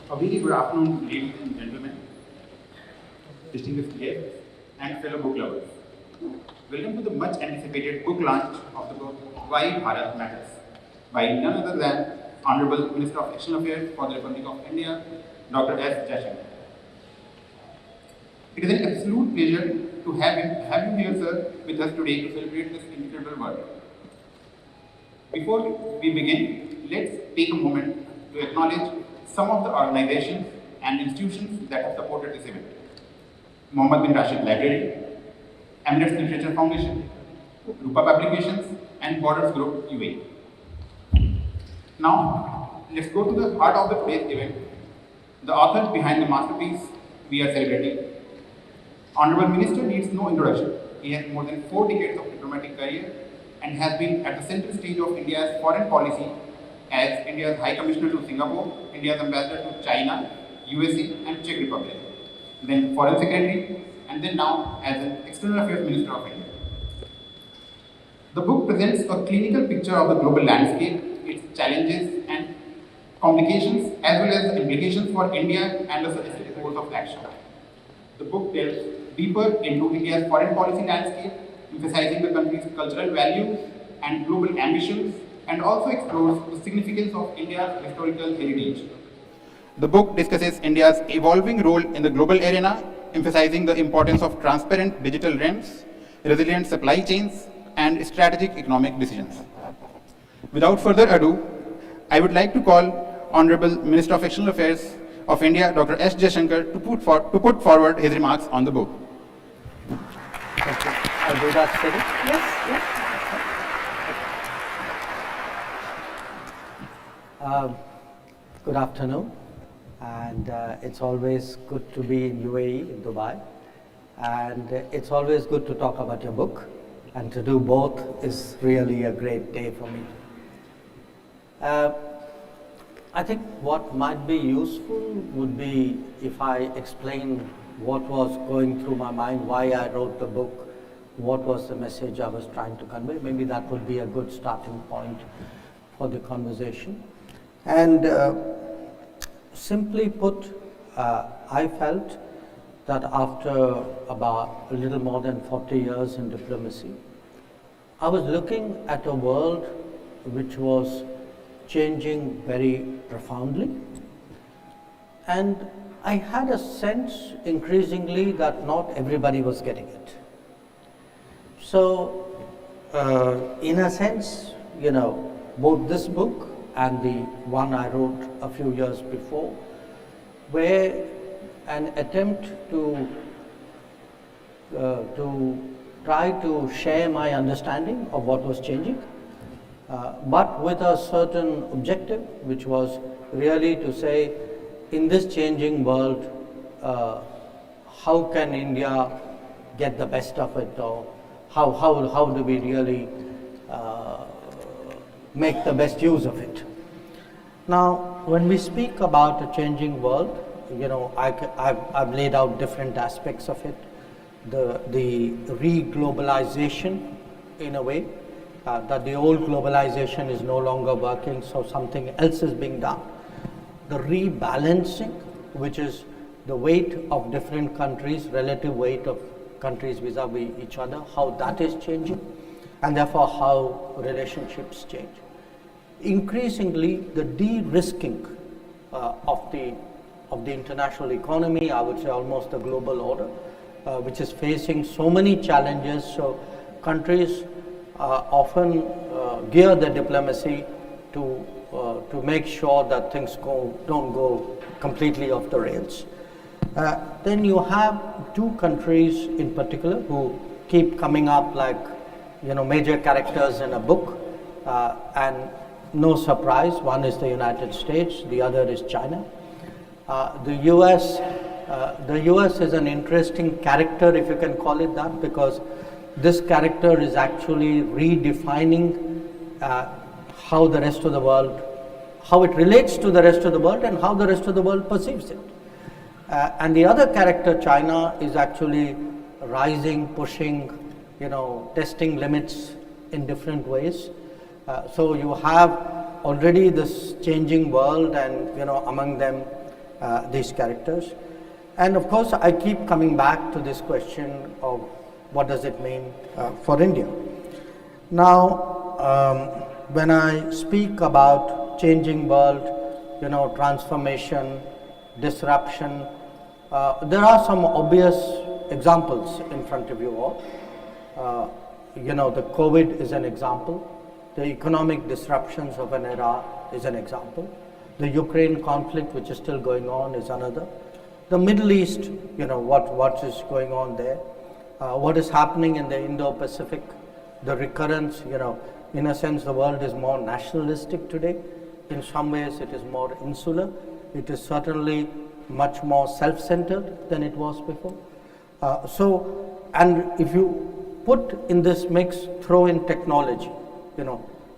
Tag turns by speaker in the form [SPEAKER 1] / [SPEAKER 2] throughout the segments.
[SPEAKER 1] A very good afternoon, ladies and gentlemen, distinguished guests, and fellow book lovers. Welcome to the much anticipated book launch of the book Why Bharat Matters by none other than Honorable Minister of External Affairs for the Republic of India, Dr. S. Jaishankar. It is an absolute pleasure to have you here, sir, with us today to celebrate this incredible work. Before we begin, let's take a moment to acknowledge some of the organizations and institutions that have supported this event. Mohammed bin Rashid Library, Emirates Literature Foundation, Rupa Publications, and Borders Group UAE. Now, let's go to the heart of the today's event, the authors behind the masterpiece we are celebrating. Honorable Minister needs no introduction. He has more than 4 decades of diplomatic career and has been at the central stage of India's foreign policy as India's High Commissioner to Singapore, India's Ambassador to China, USA, and Czech Republic, then Foreign Secretary, and then now as an External Affairs Minister of India. The book presents a clinical picture of the global landscape, its challenges and complications, as well as the implications for India and the suggested course of action. The book delves deeper into India's foreign policy landscape, emphasizing the country's cultural values and global ambitions, and also explores the significance of India's historical heritage. The book discusses India's evolving role in the global arena, emphasizing the importance of transparent digital realms, resilient supply chains, and strategic economic decisions. Without further ado, I would like to call Honorable Minister of External Affairs of India, Dr. S. Jaishankar, to put forward his remarks on the book.
[SPEAKER 2] Thank you. I'll do that steady.
[SPEAKER 3] Yes.
[SPEAKER 2] Good afternoon, and it's always good to be in UAE, in Dubai, and it's always good to talk about your book, and to do both is really a great day for me. I think what might be useful would be if I explain what was going through my mind, why I wrote the book, what was the message I was trying to convey. Maybe that would be a good starting point for the conversation. And simply put, I felt that after about a little more than 40 years in diplomacy, I was looking at a world which was changing very profoundly, and I had a sense increasingly that not everybody was getting it. So in a sense, both this book and the one I wrote a few years before were an attempt to try to share my understanding of what was changing, but with a certain objective, which was really to say, in this changing world, how can India get the best of it, or how do we really make the best use of it? Now, when we speak about a changing world, I've laid out different aspects of it. The re-globalization, in a way, that the old globalization is no longer working, so something else is being done. The rebalancing, which is the weight of different countries, relative weight of countries vis-a-vis each other, how that is changing, and therefore how relationships change. Increasingly, the de-risking of the international economy, I would say almost the global order, which is facing so many challenges. So countries often gear their diplomacy to make sure that things don't go completely off the rails. Then you have two countries in particular who keep coming up like major characters in a book, and no surprise, one is the United States, the other is China. The US is an interesting character, if you can call it that, because this character is actually redefining how the rest of the world, how it relates to the rest of the world and how the rest of the world perceives it. And the other character, China, is actually rising, pushing, testing limits in different ways. So you have already this changing world, and among them these characters. And of course, I keep coming back to this question of what does it mean for India. Now, when I speak about changing world, transformation, disruption, there are some obvious examples in front of you all. The COVID is an example. The economic disruptions of an era is an example. The Ukraine conflict, which is still going on, is another. The Middle East, what is going on there. What is happening in the Indo-Pacific, the recurrence, in a sense the world is more nationalistic today. In some ways it is more insular. It is certainly much more self-centered than it was before. And if you put in this mix, throw in technology,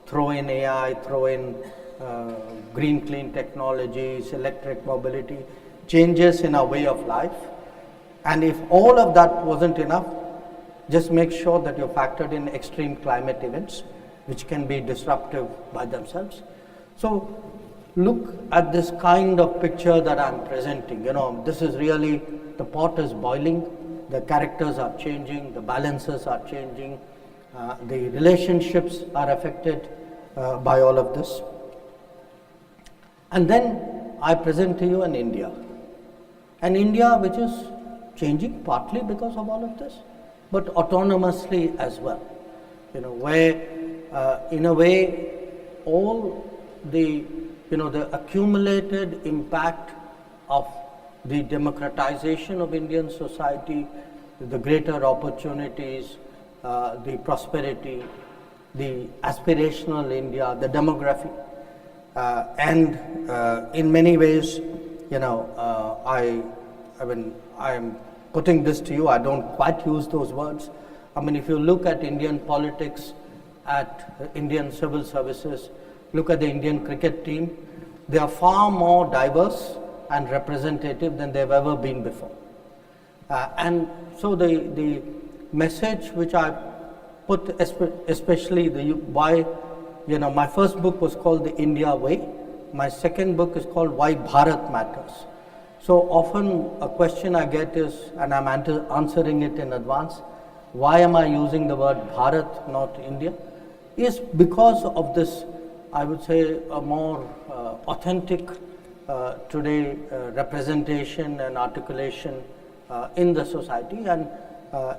[SPEAKER 2] throw in AI, throw in green, clean technologies, electric mobility, changes in our way of life. And if all of that wasn't enough, just make sure that you're factored in extreme climate events, which can be disruptive by themselves. So look at this kind of picture that I'm presenting. This is really, the pot is boiling, the characters are changing, the balances are changing, the relationships are affected by all of this. And then I present to you an India which is changing partly because of all of this, but autonomously as well, where in a way all the accumulated impact of the democratization of Indian society, the greater opportunities, the prosperity, the aspirational India, the demography, and in many ways, I am putting this to you. I don't quite use those words. If you look at Indian politics, at Indian civil services, look at the Indian cricket team, they are far more diverse and representative than they've ever been before. And so the message which I put, especially my first book was called The India Way. My second book is called Why Bharat Matters. So often a question I get is, and I'm answering it in advance, why am I using the word Bharat, not India? Is because of this, I would say, a more authentic today representation and articulation in the society. And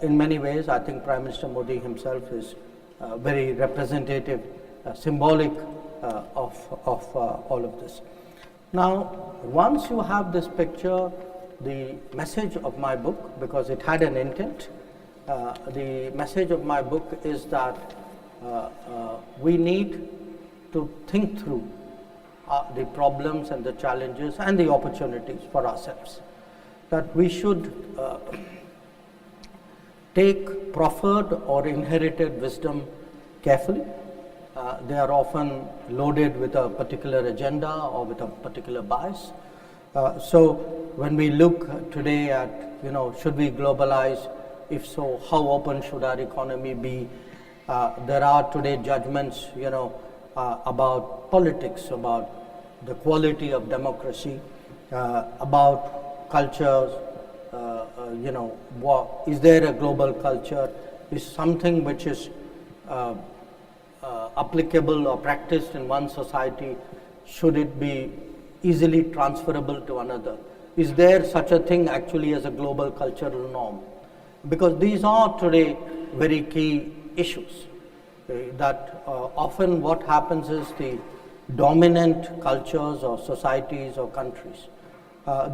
[SPEAKER 2] in many ways, I think Prime Minister Modi himself is very representative, symbolic of all of this. Now, once you have this picture, the message of my book, because it had an intent, the message of my book is that we need to think through the problems and the challenges and the opportunities for ourselves. That we should take proffered or inherited wisdom carefully. They are often loaded with a particular agenda or with a particular bias. So when we look today at, should we globalize? If so, how open should our economy be? There are today judgments, about politics, about the quality of democracy, about cultures, is there a global culture? Is something which is applicable or practiced in one society, should it be easily transferable to another? Is there such a thing actually as a global cultural norm? Because these are today very key issues. That often what happens is the dominant cultures or societies or countries,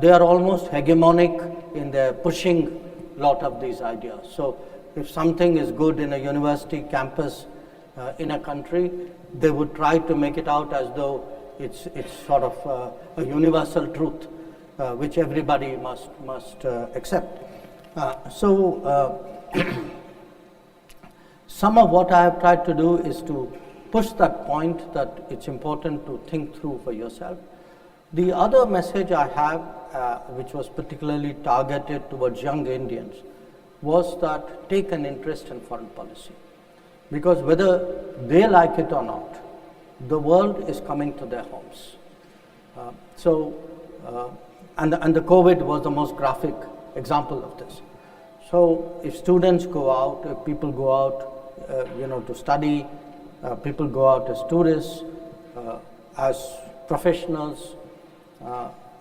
[SPEAKER 2] they are almost hegemonic in their pushing lot of these ideas. So if something is good in a university campus in a country, they would try to make it out as though it's sort of a universal truth which everybody must accept. Some of what I have tried to do is to push that point that it's important to think through for yourself. The other message I have, which was particularly targeted towards young Indians, was that take an interest in foreign policy. Because whether they like it or not, the world is coming to their homes. and the COVID was the most graphic example of this. So if students go out, if people go out, to study, people go out as tourists, as professionals,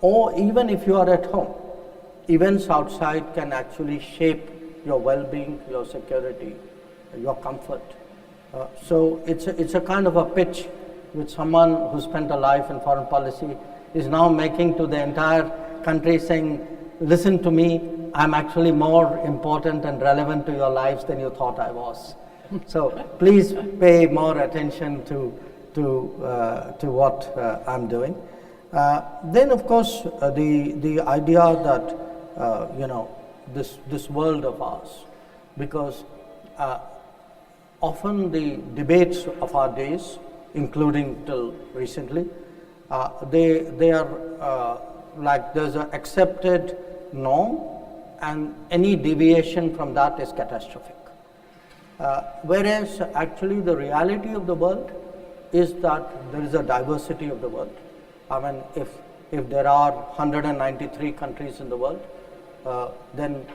[SPEAKER 2] or even if you are at home, events outside can actually shape your well-being, your security, your comfort. So it's a kind of a pitch which someone who spent a life in foreign policy is now making to the entire country, saying, listen to me, I'm actually more important and relevant to your lives than you thought I was. So please pay more attention to what I'm doing. Then of course the idea that this world of ours, because often the debates of our days, including till recently, they are like there's an accepted norm, and any deviation from that is catastrophic. Whereas actually the reality of the world is that there is a diversity of the world. I mean, if there are 193 countries in the world, then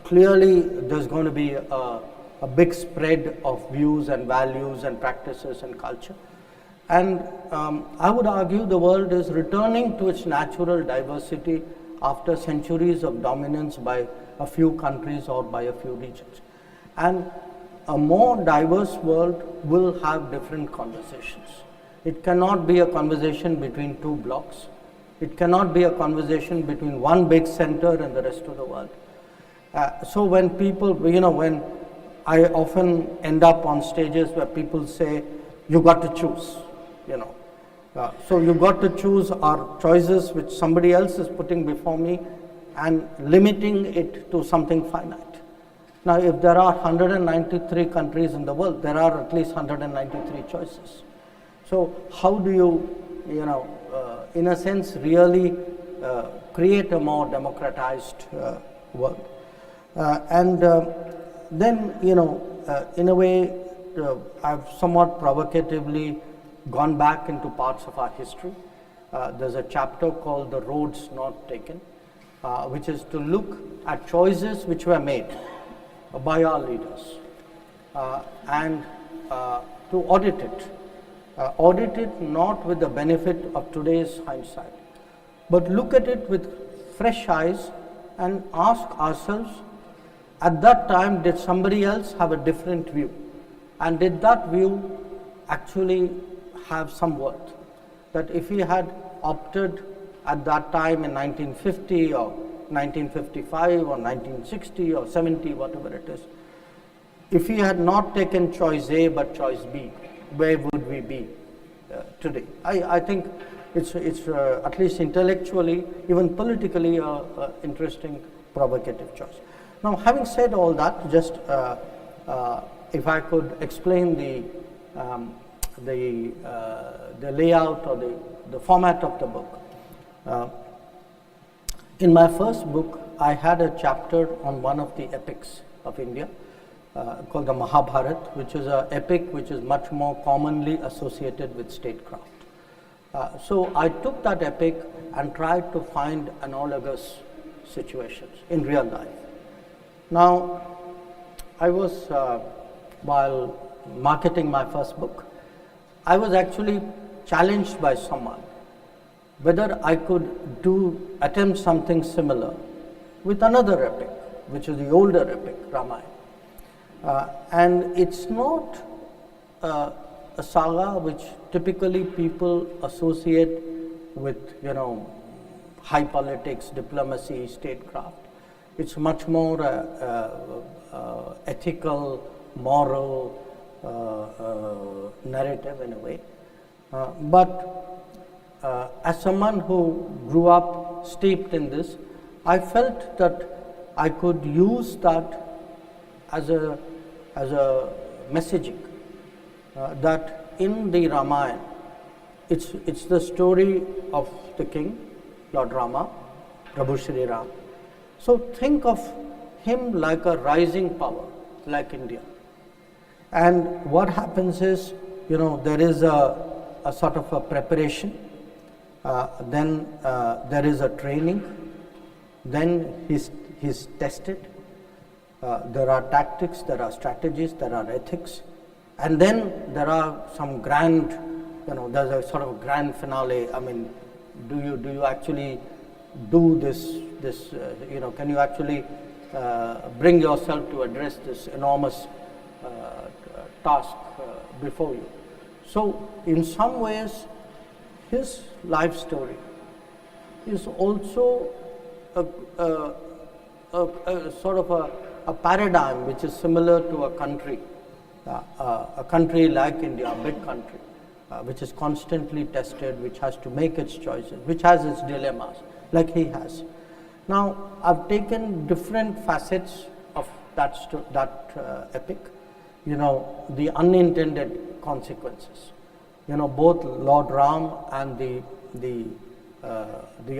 [SPEAKER 2] clearly there's going to be a big spread of views and values and practices and culture. And I would argue the world is returning to its natural diversity after centuries of dominance by a few countries or by a few regions. And a more diverse world will have different conversations. It cannot be a conversation between two blocks. It cannot be a conversation between one big center and the rest of the world. So when people, when I often end up on stages where people say, you got to choose, so you got to choose our choices which somebody else is putting before me and limiting it to something finite. Now, if there are 193 countries in the world, there are at least 193 choices. So how do you, in a sense, really create a more democratized world? Then, in a way, I've somewhat provocatively gone back into parts of our history. There's a chapter called The Roads Not Taken, which is to look at choices which were made by our leaders and to audit it. Audit it not with the benefit of today's hindsight, but look at it with fresh eyes and ask ourselves, at that time, did somebody else have a different view? And did that view actually have some worth? That if he had opted at that time in 1950 or 1955 or 1960 or 70, whatever it is, if he had not taken choice A but choice B, where would we be today? I think it's at least intellectually, even politically, an interesting, provocative choice. Now, having said all that, just if I could explain the layout or the format of the book. In my first book, I had a chapter on one of the epics of India called the Mahabharat, which is an epic which is much more commonly associated with statecraft. So I took that epic and tried to find analogous situations in real life. Now, I was, while marketing my first book, I was actually challenged by someone whether I could attempt something similar with another epic, which is the older epic, Ramayana. And it's not a saga which typically people associate with, high politics, diplomacy, statecraft. It's much more ethical, moral narrative in a way. But as someone who grew up steeped in this, I felt that I could use that as a messaging, that in the Ramayana, it's the story of the king, Lord Rama, Prabhu Shri Ram. So think of him like a rising power, like India. And what happens is, there is a sort of a preparation, Then there is a training, then he's tested, there are tactics, there are strategies, there are ethics, and then there are some grand, there's a sort of grand finale. I mean, do you actually do this, can you actually bring yourself to address this enormous task before you? So in some ways, his life story is also a sort of a paradigm which is similar to a country like India, a big country, which is constantly tested, which has to make its choices, which has its dilemmas, like he has. Now, I've taken different facets of that epic, the unintended consequences. Both Lord Ram and the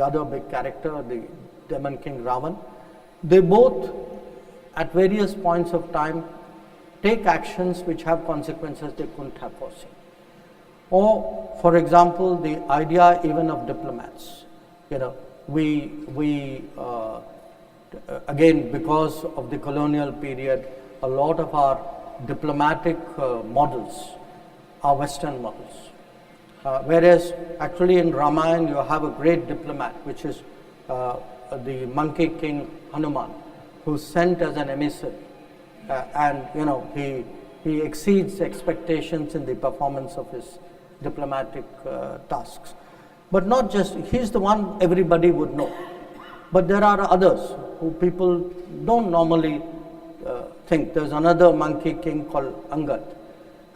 [SPEAKER 2] other big character, the Demon King Ravan, they both, at various points of time, take actions which have consequences they couldn't have foreseen. Or, for example, the idea even of diplomats. We again, because of the colonial period, a lot of our diplomatic models are Western models. Whereas actually in Ramayana you have a great diplomat, which is the Monkey King Hanuman, who's sent as an emissary, and he exceeds expectations in the performance of his diplomatic tasks. But not just, he's the one everybody would know. But there are others who people don't normally think. There's another Monkey King called Angad,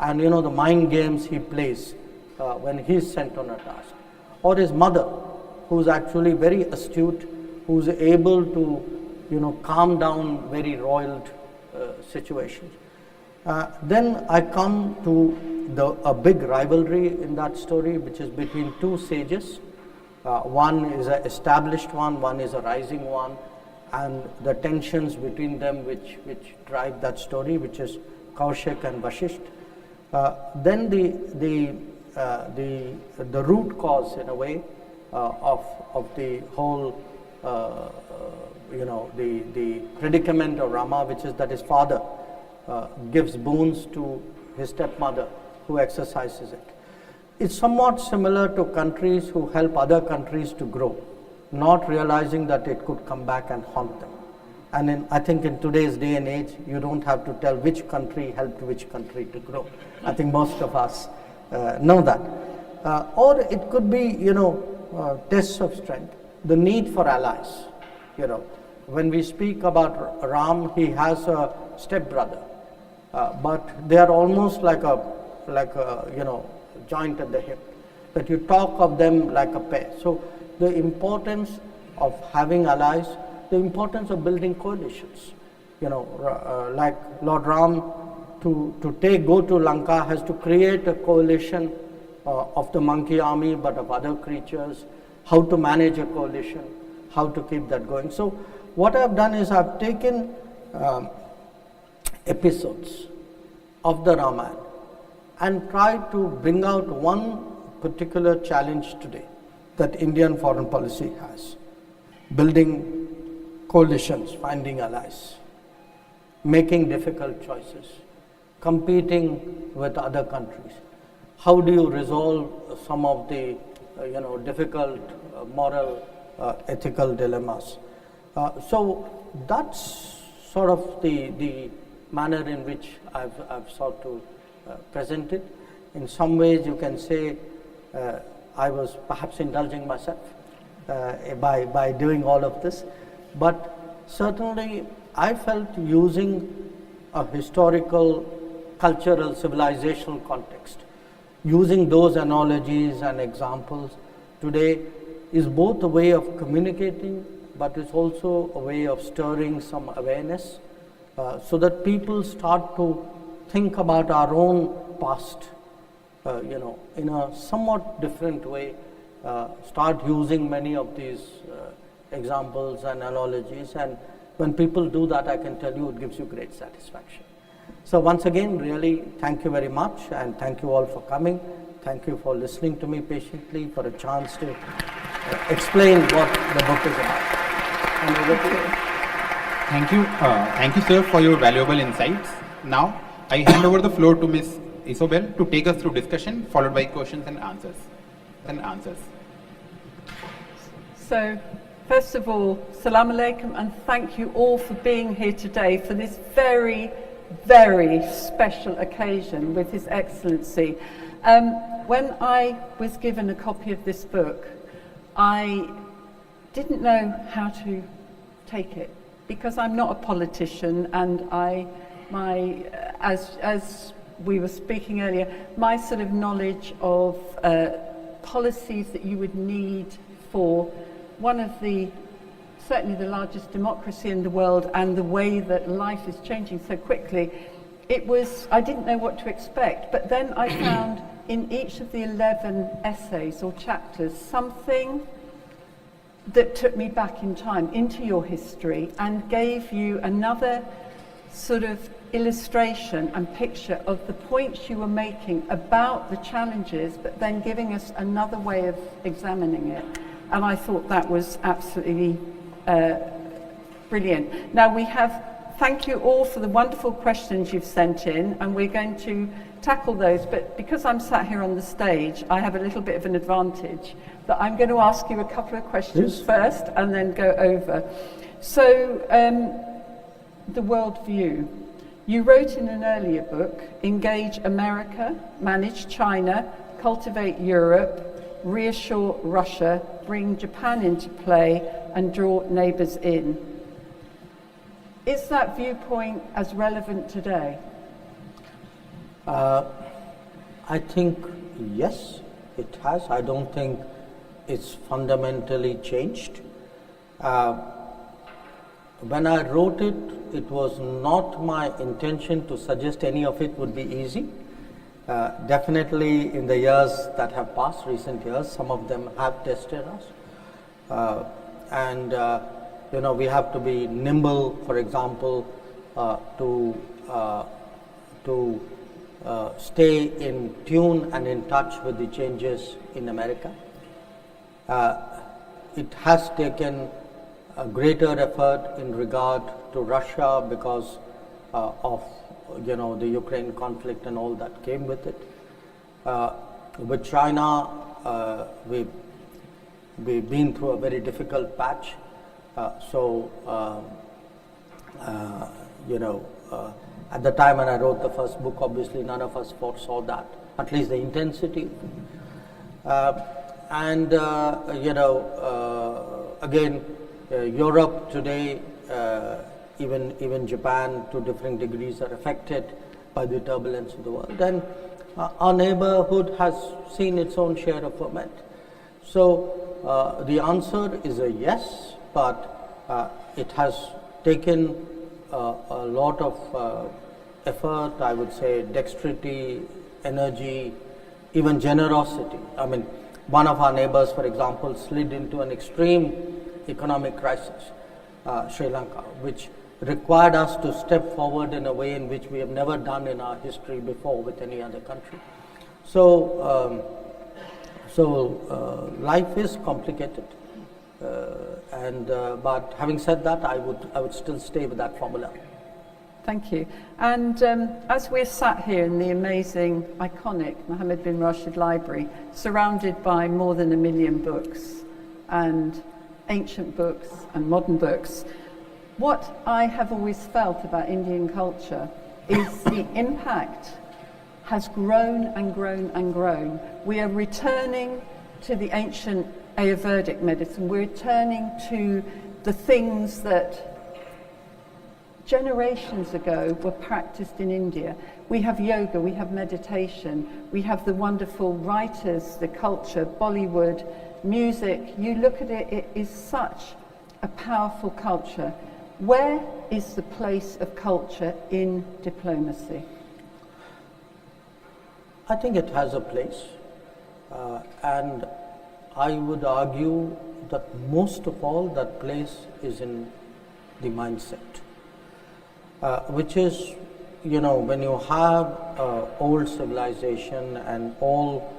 [SPEAKER 2] and the mind games he plays when he's sent on a task. Or his mother, who's actually very astute, who's able to calm down very roiled situations. Then I come to a big rivalry in that story, which is between two sages. One is an established one is a rising one, and the tensions between them which drive that story, which is Kaushik and Vashisht. Then the root cause, in a way, of the whole, the predicament of Rama, which is that his father gives boons to his stepmother, who exercises it. It's somewhat similar to countries who help other countries to grow, not realizing that it could come back and haunt them. And I think in today's day and age, you don't have to tell which country helped which country to grow. I think most of us know that. Or it could be, tests of strength, the need for allies. When we speak about Ram, he has a stepbrother, but they are almost like a joint at the hip, that you talk of them like a pair. So the importance of having allies, the importance of building coalitions. Like Lord Ram, to go to Lanka, has to create a coalition of the monkey army, but of other creatures, how to manage a coalition, how to keep that going. So what I've done is I've taken episodes of the Ramayana and tried to bring out one particular challenge today that Indian foreign policy has: building coalitions, finding allies, making difficult choices, competing with other countries. How do you resolve some of the difficult moral, ethical dilemmas? So that's sort of the manner in which I've sought to present it. In some ways, you can say I was perhaps indulging myself by doing all of this, but certainly I felt using a historical, cultural, civilizational context, using those analogies and examples today is both a way of communicating, but it's also a way of stirring some awareness, so that people start to think about our own past, in a somewhat different way, start using many of these examples and analogies. And when people do that, I can tell you it gives you great satisfaction. So once again, really thank you very much, and thank you all for coming. Thank you for listening to me patiently, for a chance to explain what the book is about. And over to you.
[SPEAKER 1] Thank you, sir, for your valuable insights. Now, I hand over the floor to Ms. Isobel to take us through discussion, followed by questions and answers.
[SPEAKER 3] So, first of all, Salam Alaikum, and thank you all for being here today for this very, very special occasion with His Excellency. When I was given a copy of this book, I didn't know how to take it because I'm not a politician, and as we were speaking earlier, my sort of knowledge of policies that you would need for one of certainly the largest democracy in the world, and the way that life is changing so quickly, I didn't know what to expect. But then I found in each of the 11 essays or chapters something that took me back in time into your history and gave you another sort of illustration and picture of the points you were making about the challenges, but then giving us another way of examining it. And I thought that was absolutely brilliant. Now thank you all for the wonderful questions you've sent in, and we're going to tackle those, but because I'm sat here on the stage, I have a little bit of an advantage that I'm going to ask you a couple of questions first and then go over. So, the worldview. You wrote in an earlier book, engage America, manage China, cultivate Europe, reassure Russia, bring Japan into play, and draw neighbours in. Is that viewpoint as relevant today?
[SPEAKER 2] I think yes, it has. I don't think it's fundamentally changed. When I wrote it, it was not my intention to suggest any of it would be easy. Definitely in the years that have passed, recent years, some of them have tested us. We have to be nimble, for example, to stay in tune and in touch with the changes in America. It has taken a greater effort in regard to Russia because of the Ukraine conflict and all that came with it. With China, we've been through a very difficult patch. At the time when I wrote the first book, obviously none of us foresaw that, at least the intensity. Again, Europe today, even Japan to different degrees are affected by the turbulence of the world. And our neighborhood has seen its own share of ferment. So the answer is a yes, but it has taken a lot of effort, I would say, dexterity, energy, even generosity. I mean, one of our neighbors, for example, slid into an extreme economic crisis, Sri Lanka, which required us to step forward in a way in which we have never done in our history before with any other country. So life is complicated, but having said that, I would still stay with that formula.
[SPEAKER 3] Thank you. And as we're sat here in the amazing, iconic Mohammed bin Rashid Library, surrounded by more than 1 million books, and ancient books and modern books, what I have always felt about Indian culture is the impact has grown and grown and grown. We are returning to the ancient Ayurvedic medicine. We're returning to the things that generations ago were practiced in India. We have yoga, we have meditation, we have the wonderful writers, the culture, Bollywood, music. You look at it, it is such a powerful culture. Where is the place of culture in diplomacy?
[SPEAKER 2] I think it has a place, and I would argue that most of all that place is in the mindset. Which is, when you have old civilization and all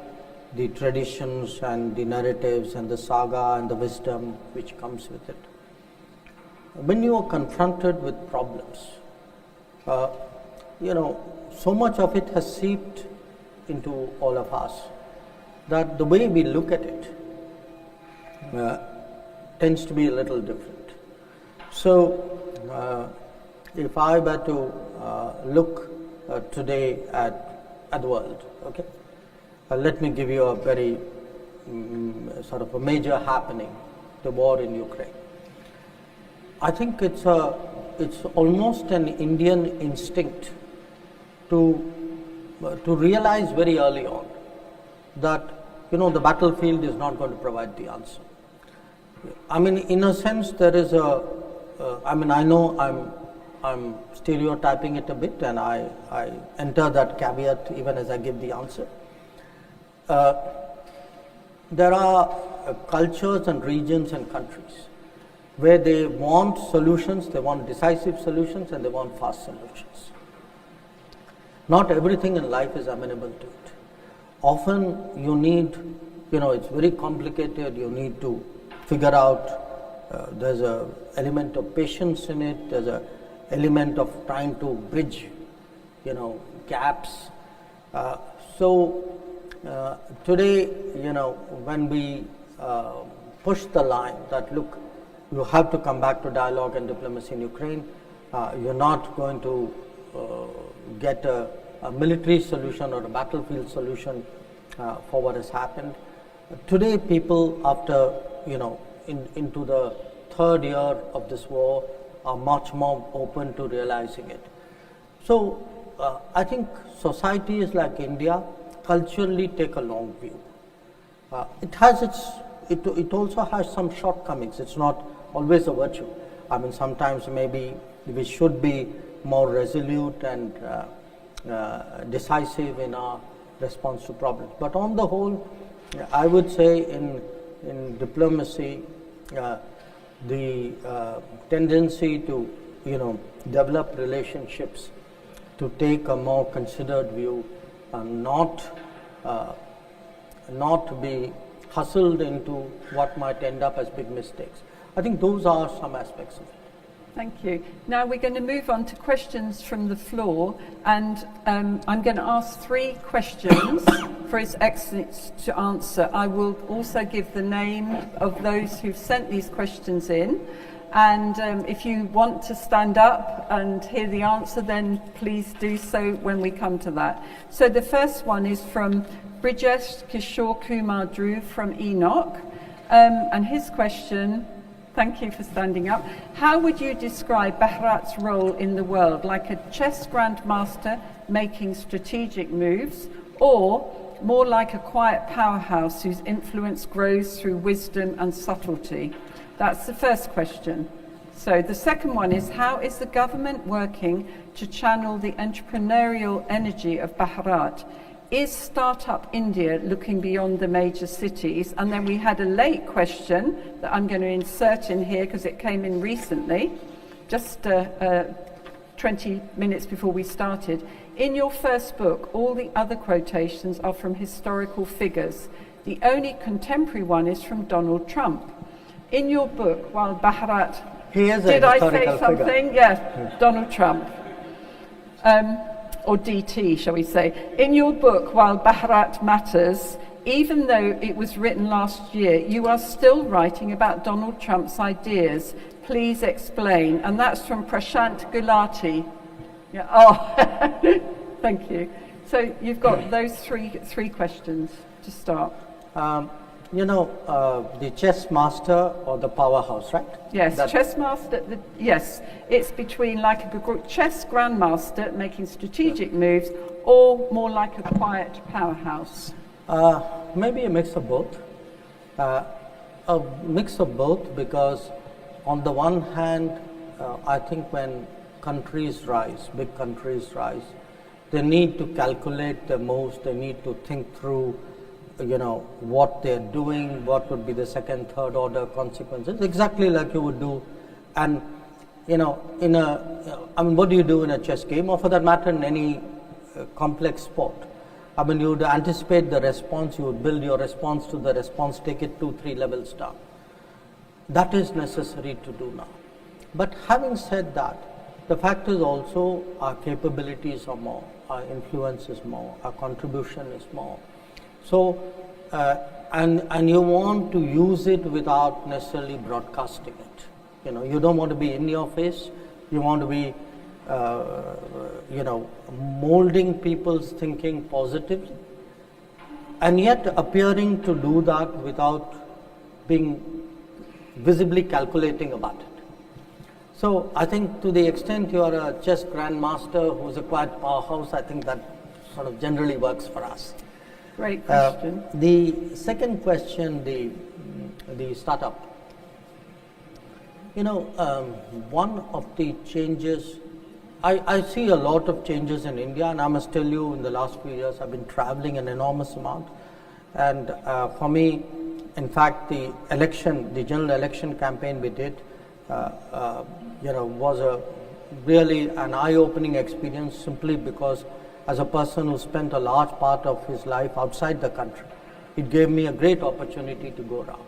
[SPEAKER 2] the traditions and the narratives and the saga and the wisdom which comes with it. When you are confronted with problems, so much of it has seeped into all of us that the way we look at it tends to be a little different. So, if I were to look today at the world, okay, let me give you a very sort of a major happening, the war in Ukraine. I think it's almost an Indian instinct to realize very early on that the battlefield is not going to provide the answer. I mean, in a sense, there is I know I'm stereotyping it a bit, and I enter that caveat even as I give the answer. There are cultures and regions and countries where they want solutions, they want decisive solutions, and they want fast solutions. Not everything in life is amenable to it. Often you need, it's very complicated, you need to figure out, there's an element of patience in it, there's an element of trying to bridge, gaps. Today, when we push the line that, look, you have to come back to dialogue and diplomacy in Ukraine, you're not going to get a military solution or a battlefield solution for what has happened. Today, people, after, into the third year of this war, are much more open to realizing it. So, I think societies like India culturally take a long view. It also has some shortcomings. It's not always a virtue. I mean, sometimes maybe we should be more resolute and decisive in our response to problems. But on the whole, I would say in diplomacy, the tendency to develop relationships, to take a more considered view, and not be hustled into what might end up as big mistakes. I think those are some aspects of it.
[SPEAKER 3] Thank you. Now we're going to move on to questions from the floor, and I'm going to ask 3 questions for His Excellency to answer. I will also give the name of those who've sent these questions in, and if you want to stand up and hear the answer, then please do so when we come to that. So the first one is from Brijesh Kishore Kumar Dhruv from Enoch, and his question, thank you for standing up. How would you describe Bharat's role in the world? Like a chess grandmaster making strategic moves, or more like a quiet powerhouse whose influence grows through wisdom and subtlety? That's the first question. So the second one is, how is the government working to channel the entrepreneurial energy of Bharat? Is Startup India looking beyond the major cities? And then we had a late question that I'm going to insert in here because it came in recently, just 20 minutes before we started. In your first book, all the other quotations are from historical figures. The only contemporary one is from Donald Trump. In your book, while Bharat... Did I say something?
[SPEAKER 2] Figure.
[SPEAKER 3] Yeah, Donald Trump. Or DT, shall we say. In your book, While Bharat Matters, even though it was written last year, you are still writing about Donald Trump's ideas. Please explain. And that's from Prashant Gulati. Yeah. Oh, thank you. So you've got those three questions to start.
[SPEAKER 2] The chess master or the powerhouse, right?
[SPEAKER 3] Yes, chess master. Yes, it's between like a chess grandmaster making strategic moves, or more like a quiet powerhouse.
[SPEAKER 2] Maybe a mix of both. Because on the one hand, I think when countries rise, big countries rise, they need to calculate their moves. They need to think through what they're doing, what would be the second, third order consequences, exactly like you would do. And, what do you do in a chess game, or for that matter, in any complex sport? I mean, you would anticipate the response, you would build your response to the response, take it 2-3 levels down. That is necessary to do now. But having said that, the fact is also our capabilities are more, our influence is more, our contribution is more. So, and you want to use it without necessarily broadcasting it. You know, you don't want to be in your face. You want to be, molding people's thinking positively, and yet appearing to do that without being visibly calculating about it. So I think to the extent you are a chess grandmaster who's a quiet powerhouse, I think that sort of generally works for us.
[SPEAKER 3] Great question.
[SPEAKER 2] The second question, the startup. You know, one of the changes, I see a lot of changes in India, and I must tell you, in the last few years, I've been traveling an enormous amount. And for me, in fact, the general election campaign we did, was a really an eye-opening experience, simply because as a person who spent a large part of his life outside the country, it gave me a great opportunity to go around.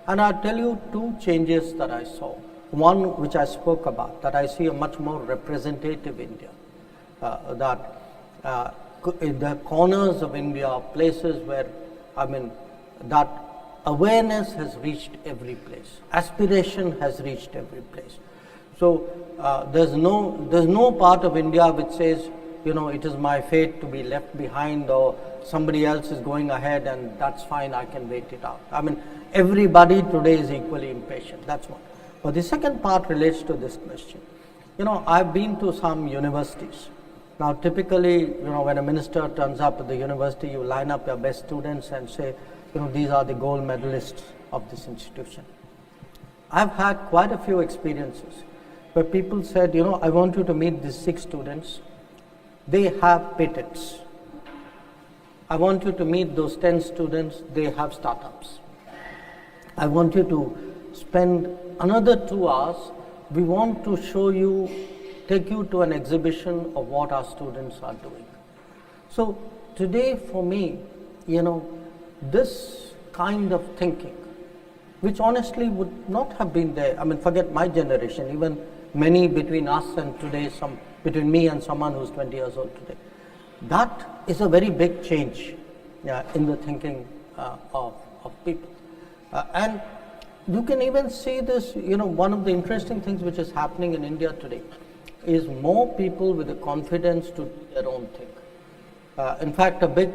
[SPEAKER 2] And I'll tell you two changes that I saw. One, which I spoke about, that I see a much more representative India, that in the corners of India, places where, that awareness has reached every place, aspiration has reached every place. So there's no part of India which says, it is my fate to be left behind, or somebody else is going ahead and that's fine, I can wait it out. Everybody today is equally impatient, that's one. But the second part relates to this question. I've been to some universities. Now, typically, when a minister turns up at the university, you line up your best students and say, these are the gold medalists of this institution. I've had quite a few experiences where people said, I want you to meet these 6 students. They have patents. I want you to meet those 10 students. They have startups. I want you to spend another 2 hours. We want to show you, take you to an exhibition of what our students are doing. So today for me, this kind of thinking, which honestly would not have been there. Forget my generation, even many between us and today, between me and someone who's 20 years old today. That is a very big change in the thinking of people. And you can even see this, one of the interesting things which is happening in India today is more people with the confidence to do their own thing. In fact, a big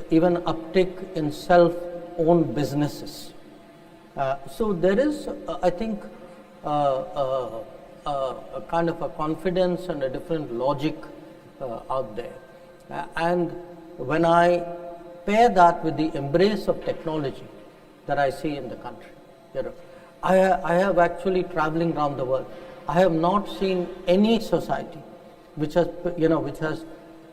[SPEAKER 2] even uptick in self-owned businesses. So there is, I think, a kind of a confidence and a different logic out there. And when I pair that with the embrace of technology that I see in the country, I have actually traveling around the world. I have not seen any society which has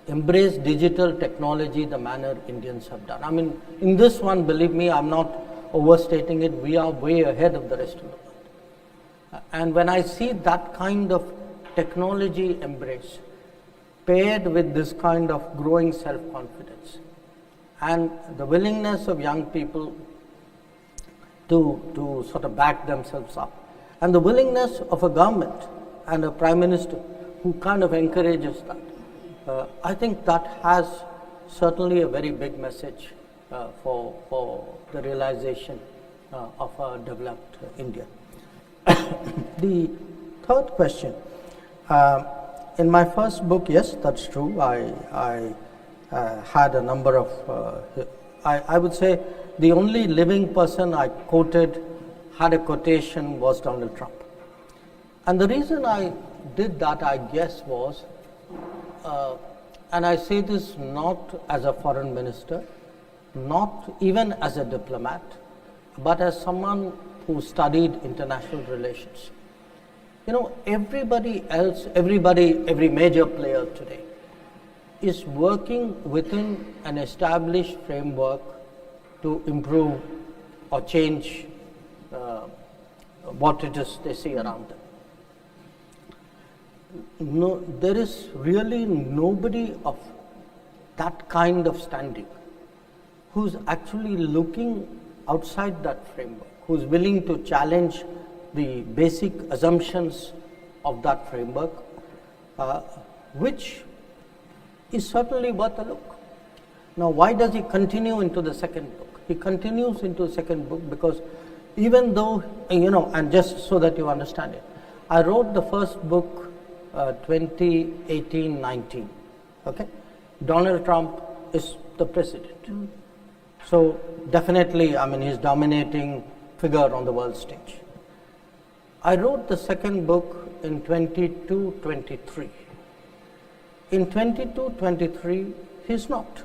[SPEAKER 2] embraced digital technology the manner Indians have done. In this one, believe me, I'm not overstating it. We are way ahead of the rest of the world. And when I see that kind of technology embrace paired with this kind of growing self-confidence and the willingness of young people to sort of back themselves up, and the willingness of a government and a prime minister who kind of encourages that, I think that has certainly a very big message for the realization of a developed India. The third question, in my first book, yes, that's true. I had a number of, I would say the only living person I quoted, had a quotation, was Donald Trump. And the reason I did that, I guess, was, and I say this not as a foreign minister, not even as a diplomat, but as someone who studied international relations. Everybody else, every major player today is working within an established framework to improve or change what it is they see around them. No, there is really nobody of that kind of standing, who's actually looking outside that framework, who's willing to challenge the basic assumptions of that framework, which is certainly worth a look. Now, why does he continue into the second book? He continues into the second book because even though, and just so that you understand it, I wrote the first book 2018-19, okay? Donald Trump is the president. So definitely, he's dominating figure on the world stage. I wrote the second book in 22-23. In 22-23, he's not.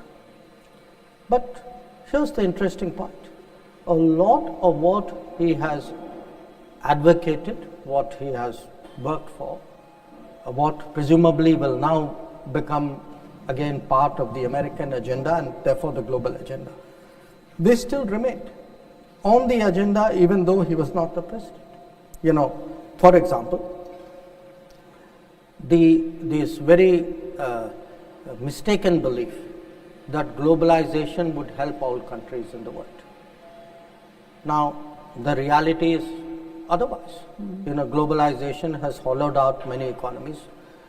[SPEAKER 2] But here's the interesting point. A lot of what he has advocated, what he has worked for, what presumably will now become again part of the American agenda and therefore the global agenda, they still remained on the agenda even though he was not the president. For example, this very mistaken belief that globalization would help all countries in the world. Now, the reality is otherwise. Globalization has hollowed out many economies.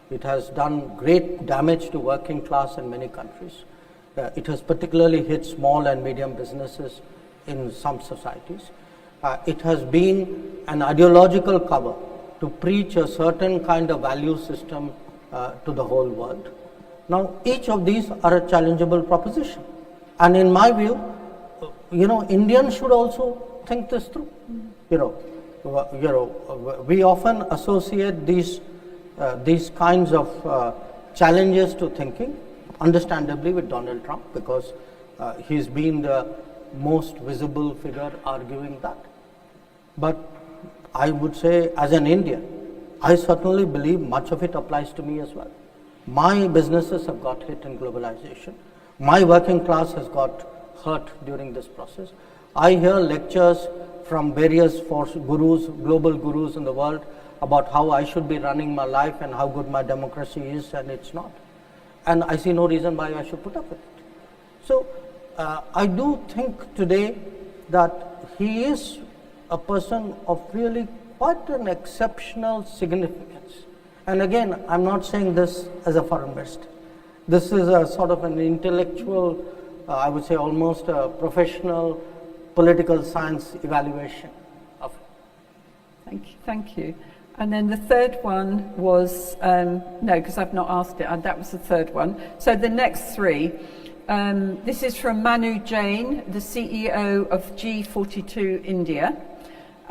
[SPEAKER 2] It has done great damage to working class in many countries. It has particularly hit small and medium businesses in some societies. It has been an ideological cover to preach a certain kind of value system to the whole world. Now, each of these are a challengeable proposition. And in my view, Indians should also think this through. We often associate these kinds of challenges to thinking, understandably, with Donald Trump, because he's been the most visible figure arguing that. But I would say, as an Indian, I certainly believe much of it applies to me as well. My businesses have got hit in globalization. My working class has got hurt during this process. I hear lectures from various gurus, global gurus in the world, about how I should be running my life and how good my democracy is, and it's not. And I see no reason why I should put up with it. So I do think today that he is a person of really quite an exceptional significance. And again, I'm not saying this as a foreign minister. This is a sort of an intellectual, I would say almost a professional political science evaluation of it.
[SPEAKER 3] Thank you. And then the third one was, no, because I've not asked it, that was the third one. So the next three, this is from Manu Jain, the CEO of G42 India.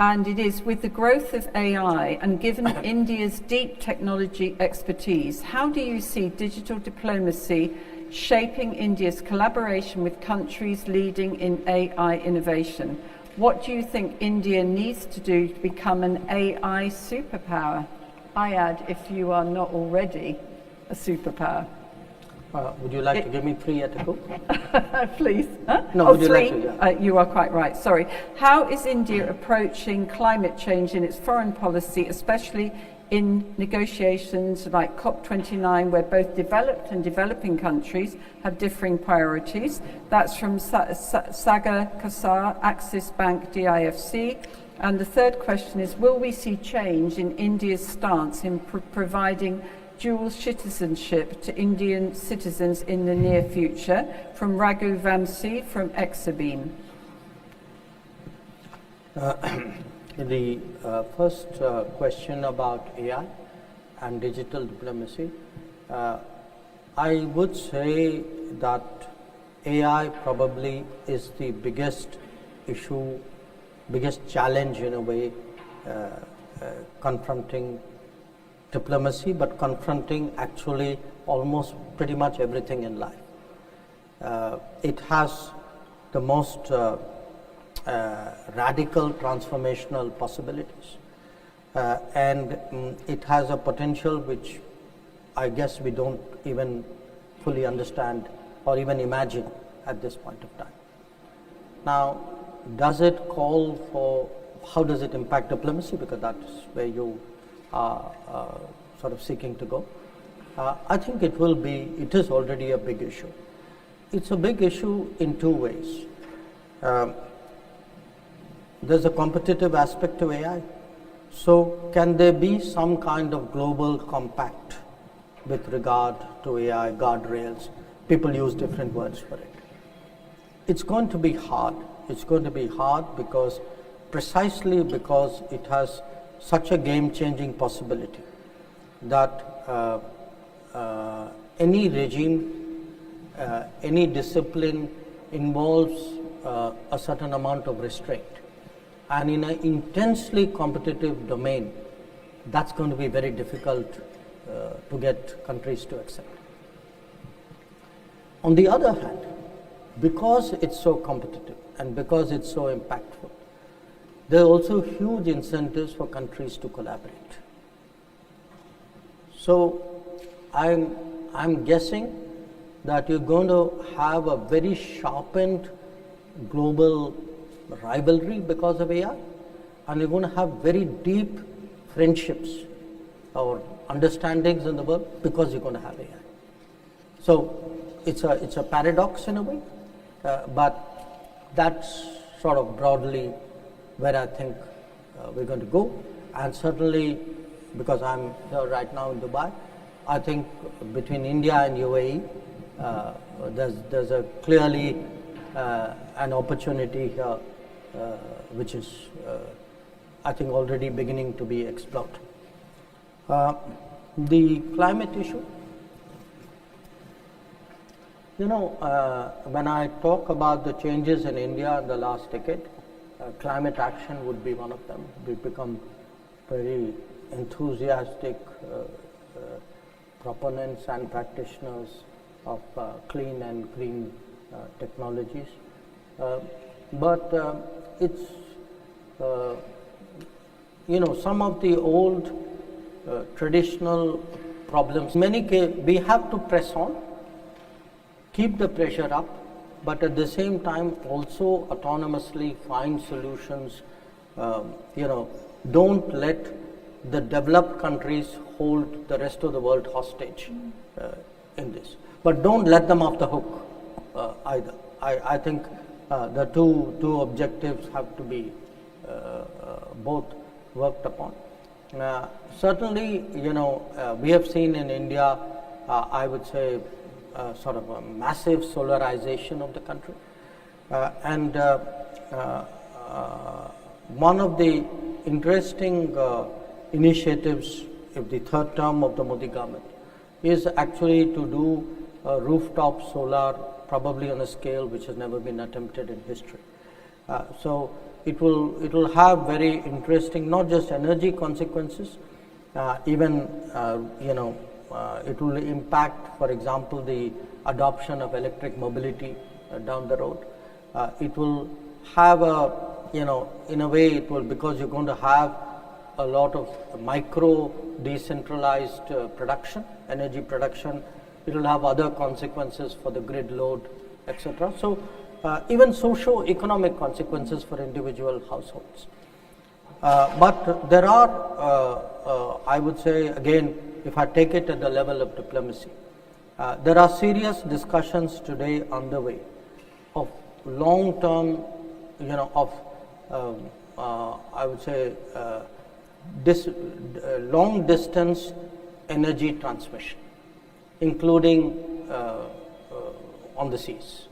[SPEAKER 3] And it is, with the growth of AI and given India's deep technology expertise, how do you see digital diplomacy shaping India's collaboration with countries leading in AI innovation? What do you think India needs to do to become an AI superpower? I add, if you are not already a superpower.
[SPEAKER 2] Would you like to give me three at a go?
[SPEAKER 3] Please. Huh?
[SPEAKER 2] No,
[SPEAKER 3] oh,
[SPEAKER 2] would you
[SPEAKER 3] three?
[SPEAKER 2] like to? Yeah.
[SPEAKER 3] You are quite right. Sorry. How is India approaching climate change in its foreign policy, especially in negotiations like COP29, where both developed and developing countries have differing priorities? That's from Sagar Kasar, Axis Bank DIFC. And the third question is, will we see change in India's stance in providing dual citizenship to Indian citizens in the near future? From Raghu Vamsi from Exabeam.
[SPEAKER 2] The first question about AI and digital diplomacy, I would say that AI probably is the biggest issue, biggest challenge in a way confronting diplomacy, but confronting actually almost pretty much everything in life. It has the most radical transformational possibilities, and it has a potential which I guess we don't even fully understand or even imagine at this point of time. Now, does it call for, how does it impact diplomacy, because that's where you are sort of seeking to go. I think it is already a big issue. It's a big issue in two ways. Um, there's a competitive aspect to AI. So can there be some kind of global compact with regard to AI, guardrails? People use different words for it. It's going to be hard. It's going to be hard because precisely because it has such a game-changing possibility that any regime, any discipline involves a certain amount of restraint. And in an intensely competitive domain, that's going to be very difficult to get countries to accept. On the other hand, because it's so competitive and because it's so impactful, there are also huge incentives for countries to collaborate. So I'm guessing that you're going to have a very sharpened global rivalry because of AI, and you're going to have very deep friendships or understandings in the world because you're going to have AI. So it's a paradox in a way, but that's sort of broadly where I think we're going to go. And certainly, because I'm here right now in Dubai, I think between India and UAE, there's a clearly an opportunity here, which is, I think, already beginning to be explored. The climate issue. When I talk about the changes in India in the last decade, climate action would be one of them. We've become very enthusiastic proponents and practitioners of clean and green technologies. But it's, some of the old traditional problems. In many cases, we have to press on, keep the pressure up, but at the same time also autonomously find solutions. Don't let the developed countries hold the rest of the world hostage in this. But don't let them off the hook either. I think the two objectives have to be both worked upon. Certainly, we have seen in India, I would say, sort of a massive solarization of the country. And one of the interesting initiatives of the third term of the Modi government is actually to do rooftop solar, probably on a scale which has never been attempted in history. So it will have very interesting, not just energy consequences, even it will impact, for example, the adoption of electric mobility down the road. It will have in a way it will, because you're going to have a lot of micro decentralized production, energy production, it will have other consequences for the grid load, etc. So even socio-economic consequences for individual households. But there are, I would say, again, if I take it at the level of diplomacy, there are serious discussions today underway of long-term, I would say, long-distance energy transmission, including on the seas.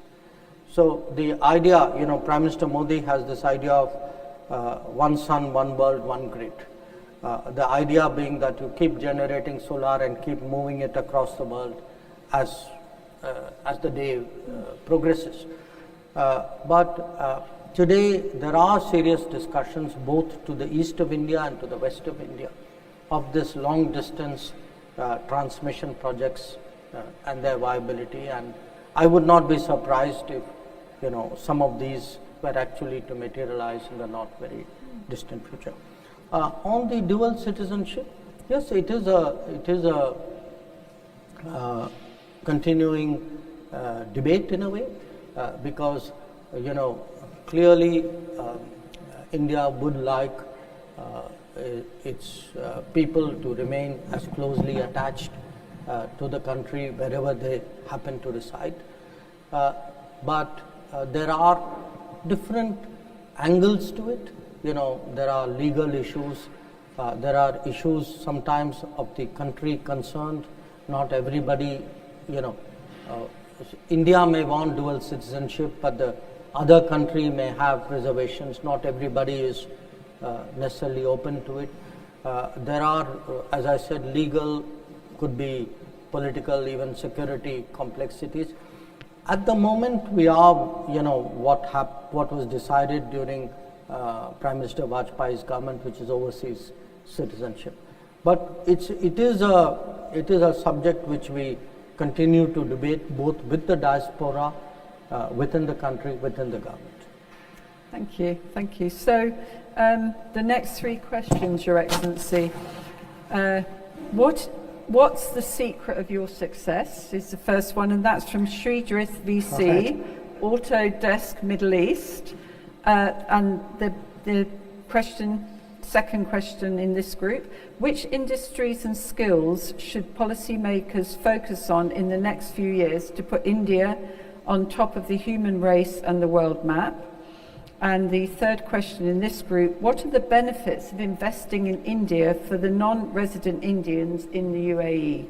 [SPEAKER 2] So the idea, Prime Minister Modi has this idea of one sun, one world, one grid. The idea being that you keep generating solar and keep moving it across the world as the day progresses. But today there are serious discussions both to the east of India and to the west of India of this long distance transmission projects and their viability. And I would not be surprised if some of these were actually to materialize in the not very distant future. On the dual citizenship, yes, it is a continuing debate in a way, because clearly India would like its people to remain as closely attached to the country wherever they happen to reside. but there are different angles to it. There are legal issues, there are issues sometimes of the country concerned. Not everybody, India may want dual citizenship, but the other country may have reservations. Not everybody is necessarily open to it. There are, as I said, legal, could be political, even security complexities. At the moment, we are, what was decided during Prime Minister Vajpayee's government, which is overseas citizenship. But it is a subject which we continue to debate both with the diaspora, within the country, within the government.
[SPEAKER 3] Thank you, thank you. So the next three questions, Your Excellency. What's the secret of your success is the first one, and that's from Sridharith VC,
[SPEAKER 2] right.
[SPEAKER 3] Autodesk Middle East. And the second question in this group, which industries and skills should policymakers focus on in the next few years to put India on top of the human race and the world map? And the third question in this group, what are the benefits of investing in India for the non-resident Indians in the UAE?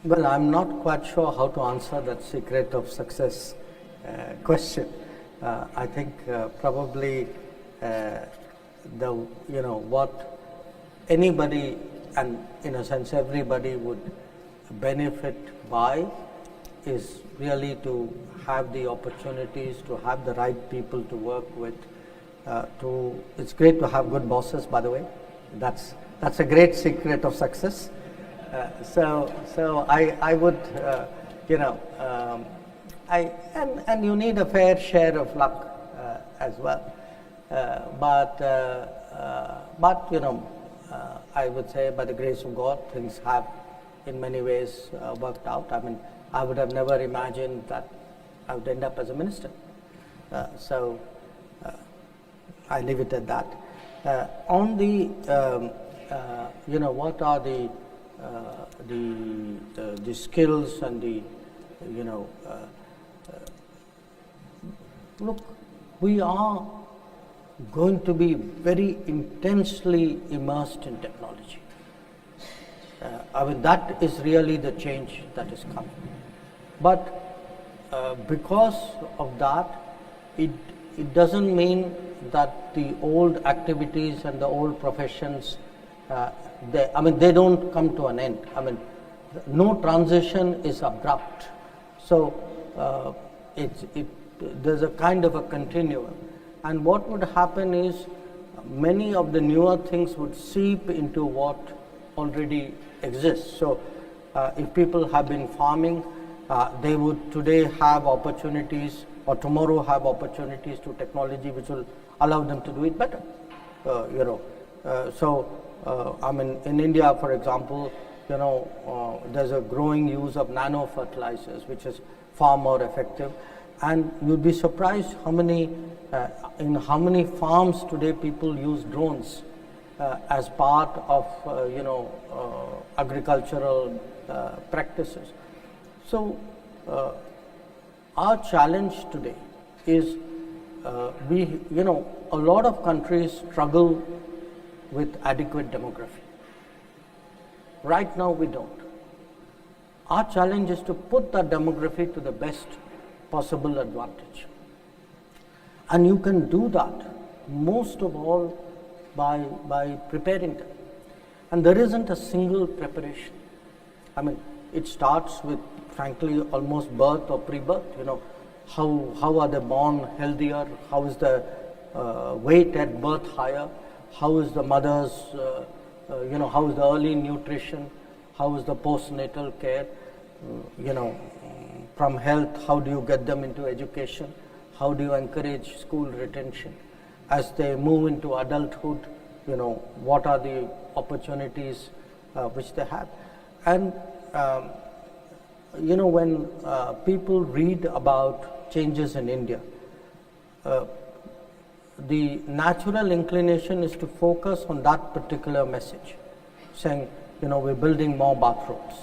[SPEAKER 2] Well, I'm not quite sure how to answer that secret of success question. I think probably what anybody, and in a sense everybody, would benefit by is really to have the opportunities, to have the right people to work with. It's great to have good bosses, by the way. That's a great secret of success. So I would, and you need a fair share of luck as well. But I would say by the grace of God, things have in many ways worked out. I mean, I would have never imagined that I would end up as a minister. So I leave it at that. On the, what are the skills and the, look, we are going to be very intensely immersed in technology. I mean, that is really the change that is coming. But because of that, it doesn't mean that the old activities and the old professions, they don't come to an end. I mean, no transition is abrupt. So there's a kind of a continuum. And what would happen is many of the newer things would seep into what already exists. So if people have been farming, they would today have opportunities, or tomorrow have opportunities to technology which will allow them to do it better. I mean, in India, for example, there's a growing use of nano fertilizers, which is far more effective. And you'd be surprised in how many farms today people use drones as part of agricultural practices. So our challenge today is a lot of countries struggle with adequate demography. Right now we don't. Our challenge is to put that demography to the best possible advantage. And you can do that most of all by preparing them. And there isn't a single preparation. I mean, it starts with, frankly, almost birth or pre-birth. How are they born healthier? How is the weight at birth higher? How is the mother's, how is the early nutrition? How is the postnatal care? From health, how do you get them into education? How do you encourage school retention? As they move into adulthood, what are the opportunities which they have? And, when people read about changes in India, the natural inclination is to focus on that particular message, saying, we're building more bathrooms.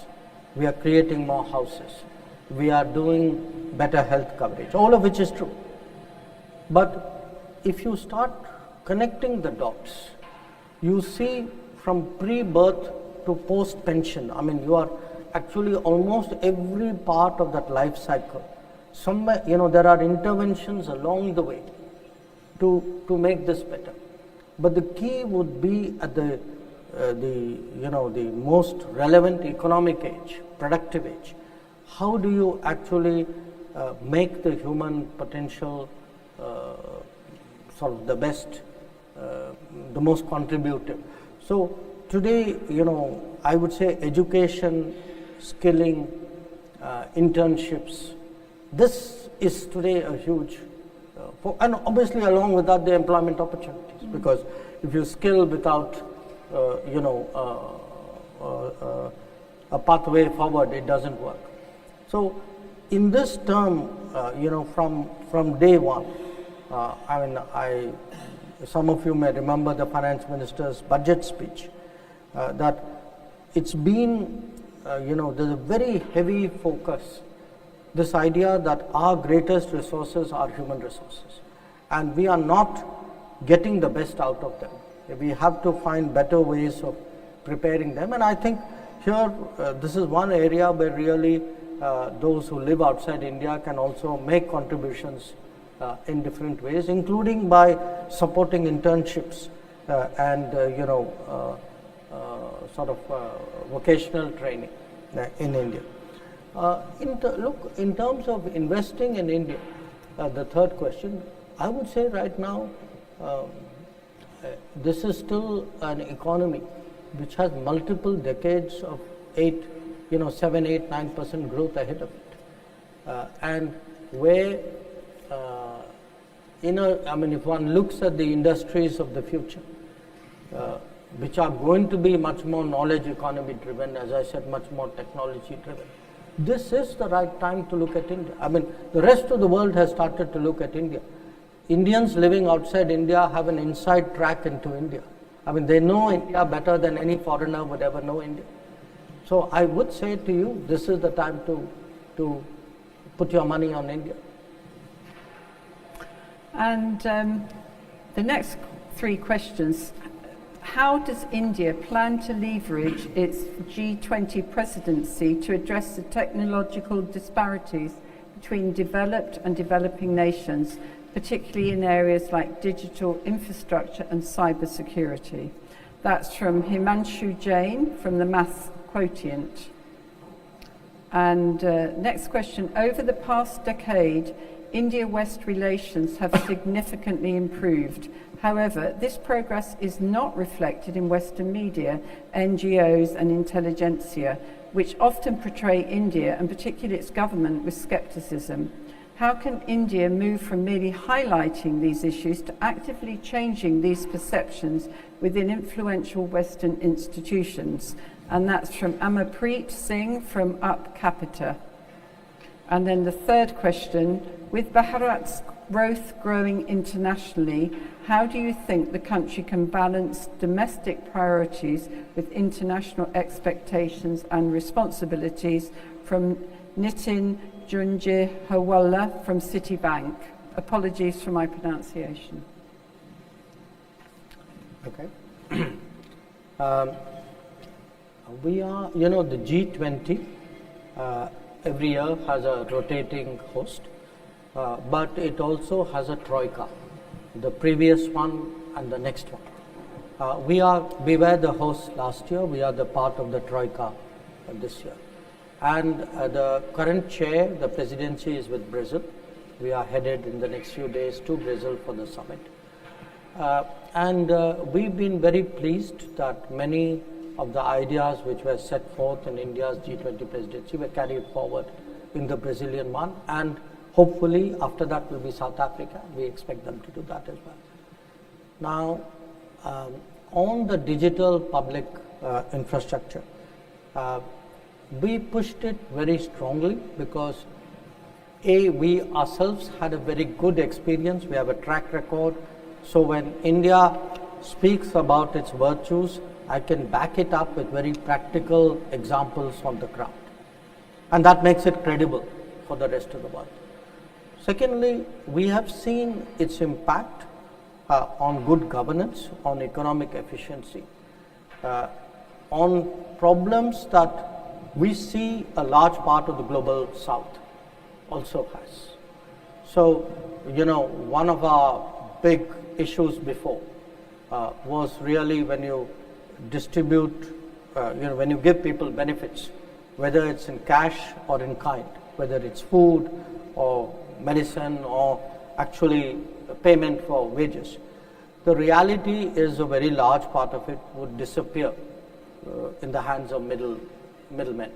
[SPEAKER 2] we are creating more houses, we are doing better health coverage, all of which is true. But if you start connecting the dots, you see from pre-birth to post-pension, I mean, you are actually almost every part of that life cycle. Somewhere, there are interventions along the way to make this better. But the key would be at the most relevant economic age, productive age. How do you actually make the human potential sort of the best, the most contributive? So today, I would say education, skilling, internships, this is today a huge, and obviously along with that the employment opportunities, because if you skill without a pathway forward, it doesn't work. So in this term, from day one, some of you may remember the finance minister's budget speech, that it's been, there's a very heavy focus, this idea that our greatest resources are human resources, and we are not getting the best out of them. We have to find better ways of preparing them, and I think here this is one area where really those who live outside India can also make contributions in different ways, including by supporting internships and vocational training in India. In terms of investing in India, the third question, I would say right now, this is still an economy which has multiple decades of 7, 8, 9% growth ahead of it. And where, if one looks at the industries of the future, which are going to be much more knowledge economy driven, as I said, much more technology driven, this is the right time to look at India. The rest of the world has started to look at India. Indians living outside India have an inside track into India. They know India better than any foreigner would ever know India. So I would say to you, this is the time to put your money on India.
[SPEAKER 3] And the next three questions. How does India plan to leverage its G20 presidency to address the technological disparities between developed and developing nations, particularly in areas like digital infrastructure and cybersecurity? That's from Himanshu Jain from the Maths Quotient. And next question. Over the past decade, India-West relations have significantly improved. However, this progress is not reflected in Western media, NGOs and intelligentsia, which often portray India, and particularly its government, with scepticism. How can India move from merely highlighting these issues to actively changing these perceptions within influential Western institutions? And that's from Amarpreet Singh from Up Capita. And then the third question, with Bharat's growth growing internationally, how do you think the country can balance domestic priorities with international expectations and responsibilities? From Nitin Junjehawala from Citibank. Apologies for my pronunciation.
[SPEAKER 2] Okay. We are, the G20 every year has a rotating host, but it also has a troika, the previous one and the next one. We were the host last year, we are the part of the troika this year. And the current chair, the presidency, is with Brazil. We are headed in the next few days to Brazil for the summit. And we've been very pleased that many of the ideas which were set forth in India's G20 presidency were carried forward in the Brazilian one, and hopefully after that will be South Africa. We expect them to do that as well. Now, on the digital public infrastructure, we pushed it very strongly because we ourselves had a very good experience. We have a track record. So when India speaks about its virtues, I can back it up with very practical examples on the ground. And that makes it credible for the rest of the world. Secondly, we have seen its impact on good governance, on economic efficiency, on problems that we see a large part of the global south also has. So, one of our big issues before was really when you distribute, when you give people benefits, whether it's in cash or in kind, whether it's food or medicine or actually payment for wages. The reality is a very large part of it would disappear in the hands of middlemen.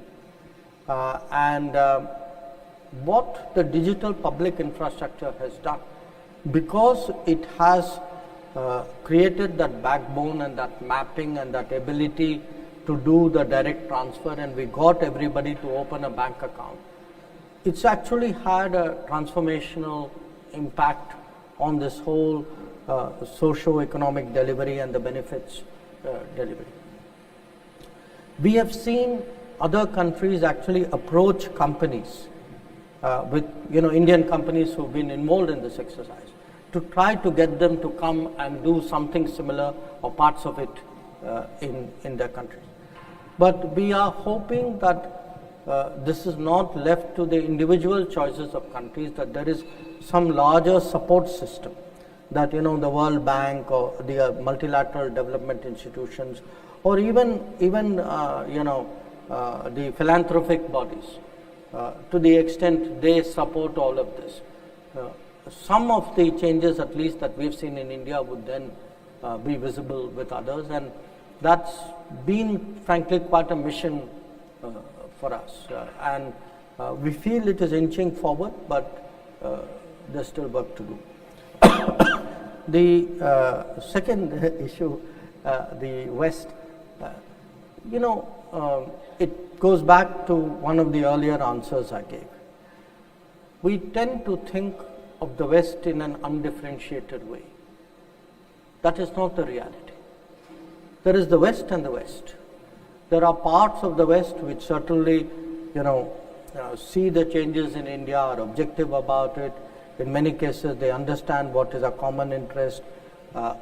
[SPEAKER 2] What the digital public infrastructure has done, because it has created that backbone and that mapping and that ability to do the direct transfer, and we got everybody to open a bank account, it's actually had a transformational impact on this whole socio-economic delivery and the benefits delivery. We have seen other countries actually approach companies with Indian companies who've been involved in this exercise to try to get them to come and do something similar or parts of it in their countries. But we are hoping that this is not left to the individual choices of countries, that there is some larger support system, that the World Bank or the multilateral development institutions, or even the philanthropic bodies, to the extent they support all of this. Some of the changes, at least that we've seen in India, would then be visible with others, and that's been frankly quite a mission for us, and we feel it is inching forward, but there's still work to do. The second issue, the West, it goes back to one of the earlier answers I gave. We tend to think of the West in an undifferentiated way. That is not the reality. There is the West and the West. There are parts of the West which certainly, see the changes in India, are objective about it. In many cases, they understand what is a common interest.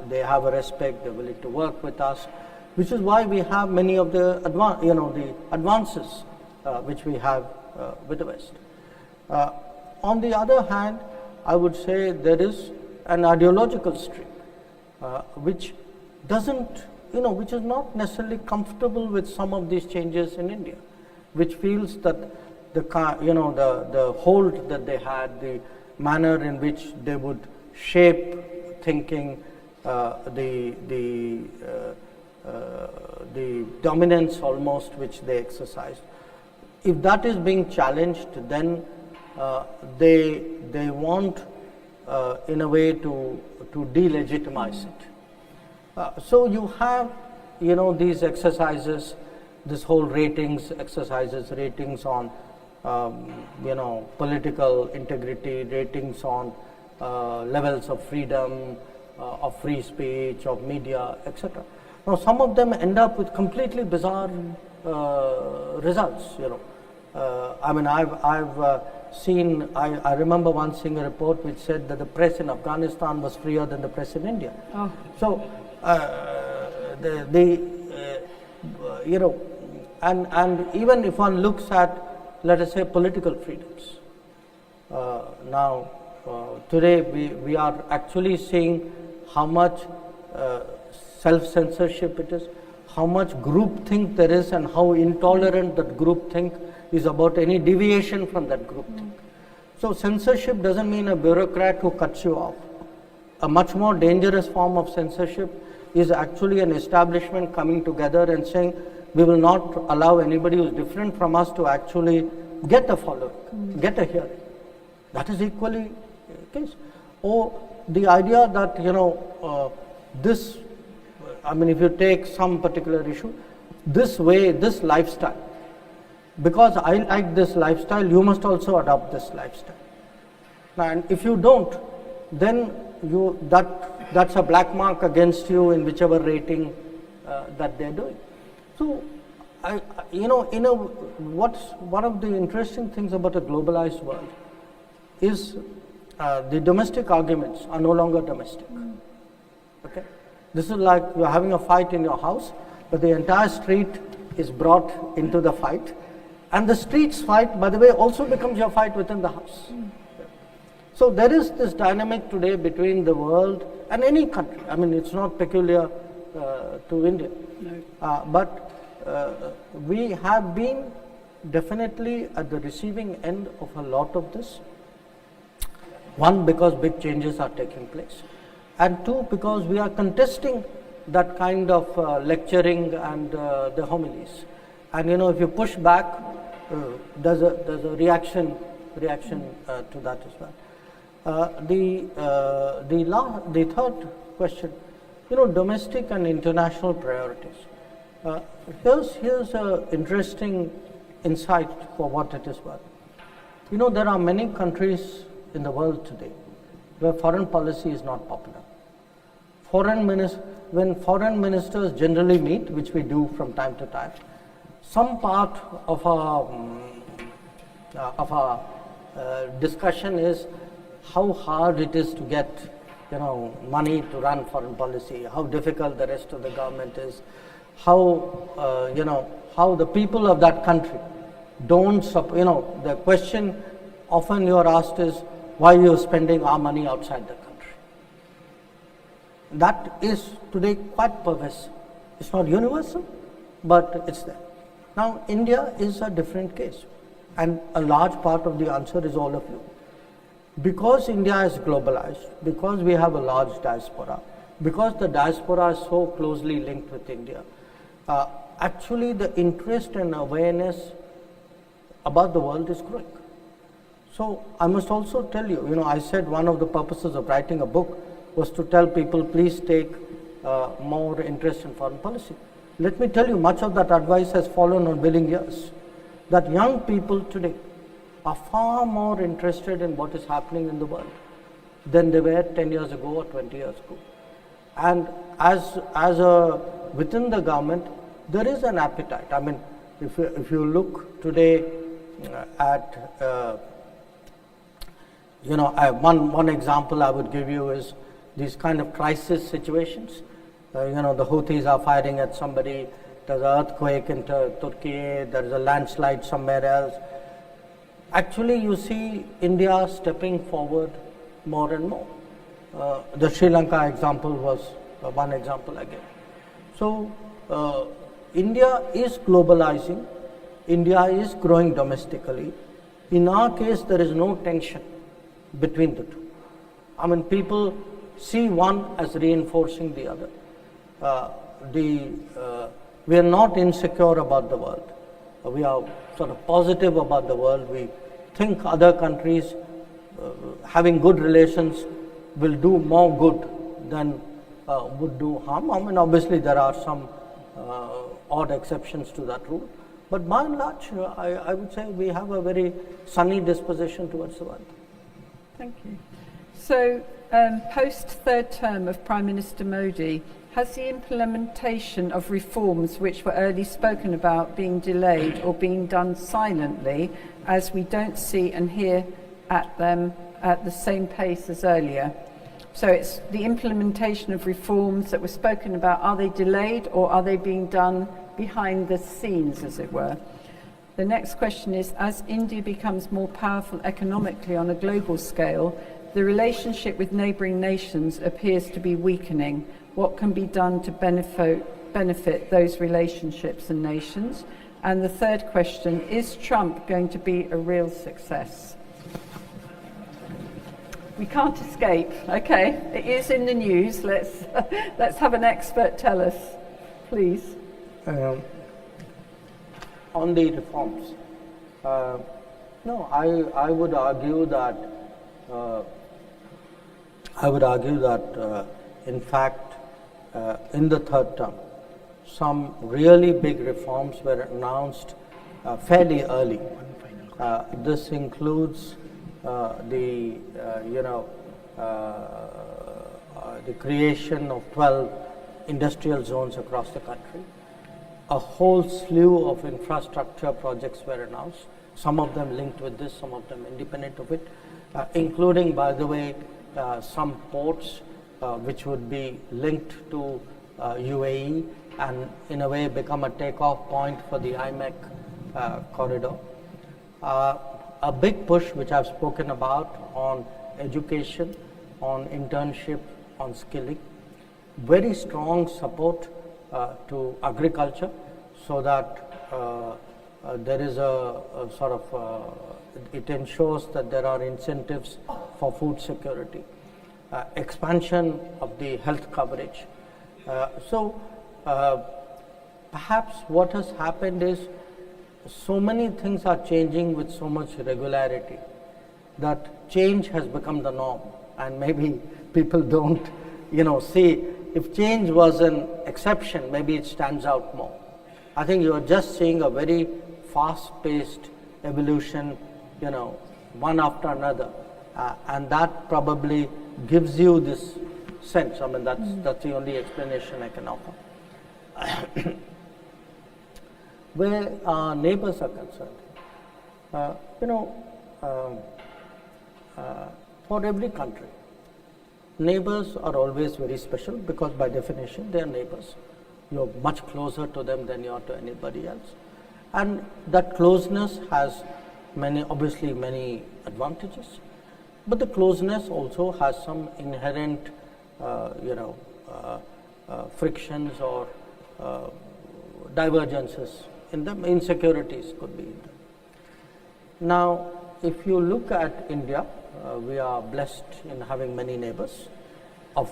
[SPEAKER 2] They have a respect. They're willing to work with us, which is why we have many of the advances which we have with the West. On the other hand, I would say there is an ideological stream which doesn't, which is not necessarily comfortable with some of these changes in India, which feels that the hold that they had, the manner in which they would shape thinking, the dominance almost which they exercised. If that is being challenged, then they want, in a way, to delegitimize it. So you have, these exercises, this whole ratings exercises, ratings on, political integrity, ratings on levels of freedom, of free speech, of media, etc. Now, some of them end up with completely bizarre results. I've seen. I remember once seeing a report which said that the press in Afghanistan was freer than the press in India. Oh. So, and even if one looks at, let us say, political freedoms. Now, today we are actually seeing how much self-censorship it is, how much groupthink there is, and how intolerant that groupthink is about any deviation from that groupthink. So censorship doesn't mean a bureaucrat who cuts you off. A much more dangerous form of censorship is actually an establishment coming together and saying, we will not allow anybody who is different from us to actually get a following, get a hearing. That is equally the case. Or the idea that, this, if you take some particular issue, this way, this lifestyle, because I like this lifestyle, you must also adopt this lifestyle. And if you don't, then that's a black mark against you in whichever rating that they're doing. So what's one of the interesting things about a globalized world is the domestic arguments are no longer domestic. Okay, this is like you're having a fight in your house, but the entire street is brought into the fight, and the street's fight, by the way, also becomes your fight within the house. So there is this dynamic today between the world and any country. I mean, it's not peculiar to India, but we have been definitely at the receiving end of a lot of this. One, because big changes are taking place, and two, because we are contesting that kind of lecturing and the homilies. And if you push back, there's a reaction to that as well. The third question, domestic and international priorities. Here's an interesting insight for what it is worth. There are many countries in the world today where foreign policy is not popular. When foreign ministers generally meet, which we do from time to time, some part of our discussion is how hard it is to get money to run foreign policy, how difficult the rest of the government is, how the people of that country don't the question often you are asked is, why are you spending our money outside the country? That is today quite pervasive. It's not universal, but it's there. Now, India is a different case, and a large part of the answer is all of you. Because India is globalized, because we have a large diaspora, because the diaspora is so closely linked with India, actually the interest and awareness about the world is growing. So I must also tell you, I said one of the purposes of writing a book was to tell people, please take more interest in foreign policy. Let me tell you, much of that advice has fallen on willing ears. That young people today are far more interested in what is happening in the world than they were 10 years ago or 20 years ago. And within the government, there is an appetite. I mean, if you look today at one example I would give you is these kind of crisis situations. The Houthis are firing at somebody, there's an earthquake in Turkey, there's a landslide somewhere else. Actually, you see India stepping forward more and more. The Sri Lanka example was one example I gave. So, India is globalizing, India is growing domestically. In our case, there is no tension between the two. I mean, people see one as reinforcing the other. We are not insecure about the world. We are sort of positive about the world. We think other countries having good relations will do more good than would do harm. I mean, obviously there are some odd exceptions to that rule. But by and large, I would say we have a very sunny disposition towards the world.
[SPEAKER 3] Thank you. So, post third term of Prime Minister Modi, has the implementation of reforms which were early spoken about being delayed or being done silently, as we don't see and hear at them at the same pace as earlier? So it's the implementation of reforms that were spoken about, are they delayed or are they being done behind the scenes, as it were? The next question is, as India becomes more powerful economically on a global scale, the relationship with neighbouring nations appears to be weakening. What can be done to benefit those relationships and nations? And the third question, is Trump going to be a real success? We can't escape. Okay, it is in the news. Let's have an expert tell us, please.
[SPEAKER 2] On the reforms, no, I would argue that in fact, in the third term, some really big reforms were announced fairly early. This includes the creation of 12 industrial zones across the country. a whole slew of infrastructure projects were announced, some of them linked with this, some of them independent of it, including, by the way, some ports which would be linked to UAE and in a way become a takeoff point for the IMEC corridor. A big push which I've spoken about on education, on internship, on skilling, very strong support to agriculture so that there is a sort of, it ensures that there are incentives for food security, expansion of the health coverage. Perhaps what has happened is so many things are changing with so much regularity that change has become the norm, and maybe people don't, see if change was an exception, maybe it stands out more. I think you are just seeing a very fast-paced evolution, one after another, and that probably gives you this sense. I mean, that's the only explanation I can offer. Where our neighbors are concerned, for every country, neighbors are always very special because by definition they are neighbors. You're much closer to them than you are to anybody else. And that closeness has obviously many advantages, but the closeness also has some inherent, frictions or divergences in them, insecurities could be in them. Now, if you look at India, we are blessed in having many neighbors of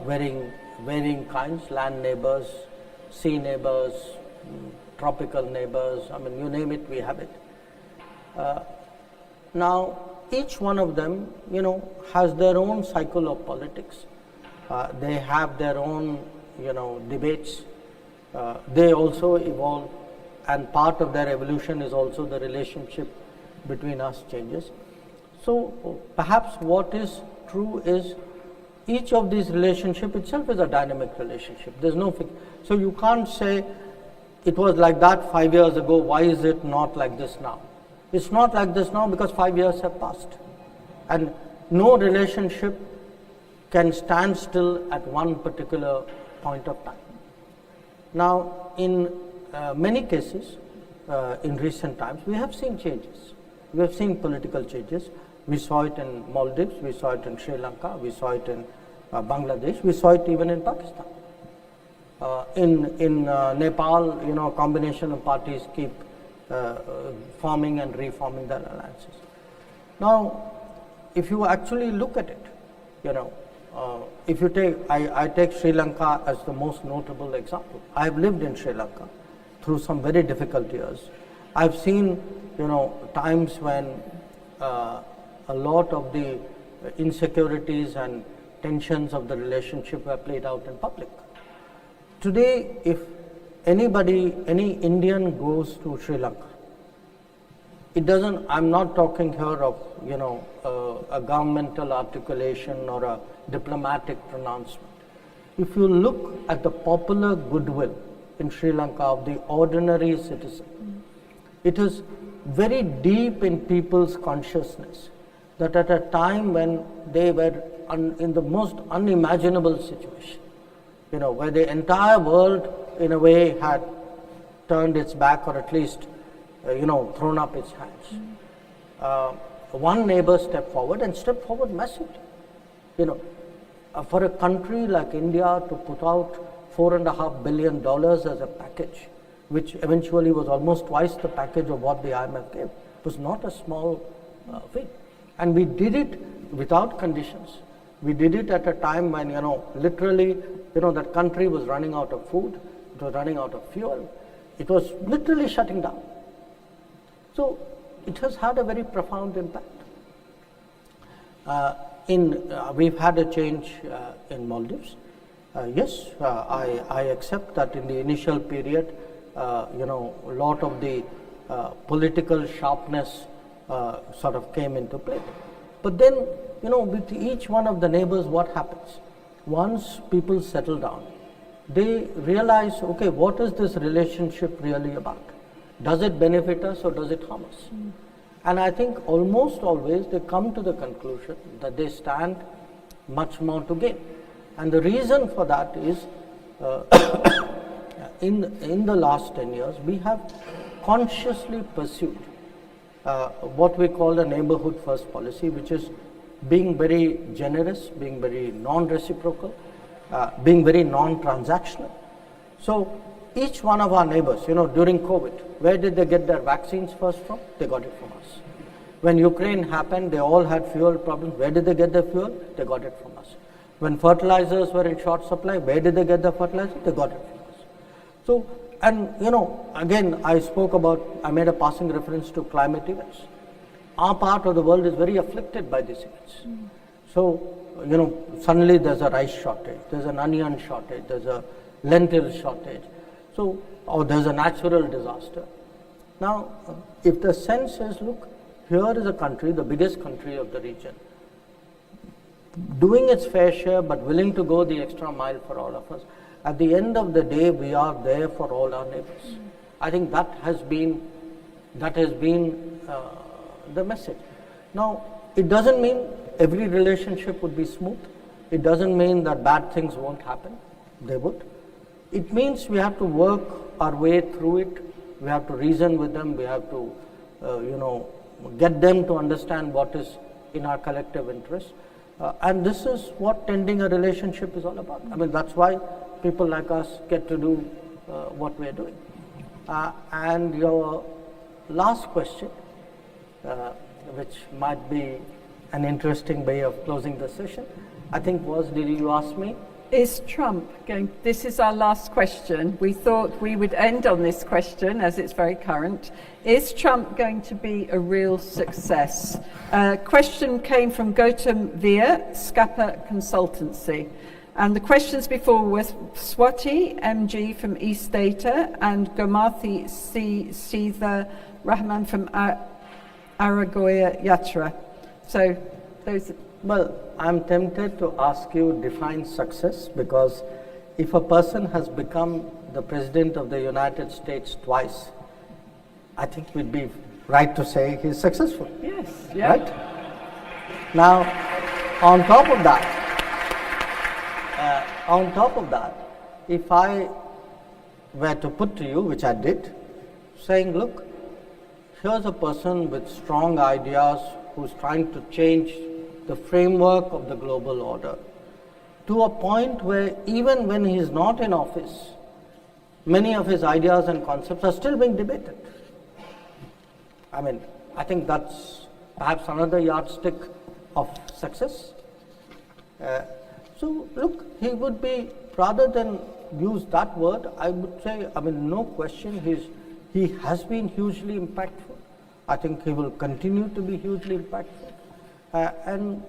[SPEAKER 2] varying kinds, land neighbors, sea neighbors, tropical neighbors, I mean, you name it, we have it. Now, each one of them, has their own cycle of politics. They have their own, debates. They also evolve, and part of their evolution is also the relationship between us changes. So perhaps what is true is each of these relationship itself is a dynamic relationship. There's no so you can't say it was like that 5 years ago, why is it not like this now? It's not like this now because 5 years have passed, and no relationship can stand still at one particular point of time. Now, in many cases, in recent times, we have seen changes. We have seen political changes. We saw it in Maldives, we saw it in Sri Lanka, we saw it in Bangladesh, we saw it even in Pakistan. In Nepal, a combination of parties keep forming and reforming their alliances. Now, if you actually look at it, if you take, I take Sri Lanka as the most notable example. I have lived in Sri Lanka through some very difficult years. I've seen, times when a lot of the insecurities and tensions of the relationship were played out in public. Today, if any Indian goes to Sri Lanka, it doesn't, I'm not talking here of, a governmental articulation or a diplomatic pronouncement. If you look at the popular goodwill in Sri Lanka of the ordinary citizen, it is very deep in people's consciousness that at a time when they were in the most unimaginable situation, where the entire world in a way had turned its back or at least, thrown up its hands. One neighbor stepped forward and stepped forward massively. For a country like India to put out $4.5 billion as a package, which eventually was almost twice the package of what the IMF gave, was not a small thing. And we did it without conditions. We did it at a time when, literally, that country was running out of food, it was running out of fuel, it was literally shutting down. So it has had a very profound impact. We've had a change in Maldives. Yes, I accept that in the initial period, a lot of the political sharpness sort of came into play. But then, with each one of the neighbors, what happens? Once people settle down, they realize, okay, what is this relationship really about? Does it benefit us or does it harm us? And I think almost always they come to the conclusion that they stand much more to gain. And the reason for that is in the last 10 years, we have consciously pursued what we call a neighborhood first policy, which is being very generous, being very non-reciprocal, being very non-transactional. So each one of our neighbors, during COVID, where did they get their vaccines first from? They got it from us. When Ukraine happened, they all had fuel problems. Where did they get their fuel? They got it from us. When fertilizers were in short supply, where did they get the fertilizer? They got it from us. So, and again, I made a passing reference to climate events. Our part of the world is very afflicted by these events. So, suddenly there's a rice shortage, there's an onion shortage, there's a lentil shortage, or there's a natural disaster. Now, if the sense is, look, here is a country, the biggest country of the region, doing its fair share but willing to go the extra mile for all of us. At the end of the day, we are there for all our neighbors. I think that has been the message. Now, it doesn't mean every relationship would be smooth. It doesn't mean that bad things won't happen. They would. It means we have to work our way through it. We have to reason with them. We have to, get them to understand what is in our collective interest. And this is what tending a relationship is all about. I mean, that's why people like us get to do what we're doing. And your last question, which might be an interesting way of closing the session, I think did you ask me?
[SPEAKER 3] Is Trump going, this is our last question. We thought we would end on this question as it's very current. Is Trump going to be a real success? Question came from Gautam Veer, Scapa Consultancy. And the questions before were Swati MG from East Data and Gomathi Sitha Rahman from Aragoya Yatra. So those.
[SPEAKER 2] Well, I'm tempted to ask you define success, because if a person has become the President of the United States twice, I think we'd be right to say he's successful.
[SPEAKER 3] Yes, yeah.
[SPEAKER 2] Right? Now, on top of that, if I were to put to you, which I did, saying, look, here's a person with strong ideas who's trying to change the framework of the global order to a point where even when he is not in office, many of his ideas and concepts are still being debated. I mean, I think that's perhaps another yardstick of success. So look, he would be, rather than use that word, I would say, no question, he has been hugely impactful. I think he will continue to be hugely impactful. And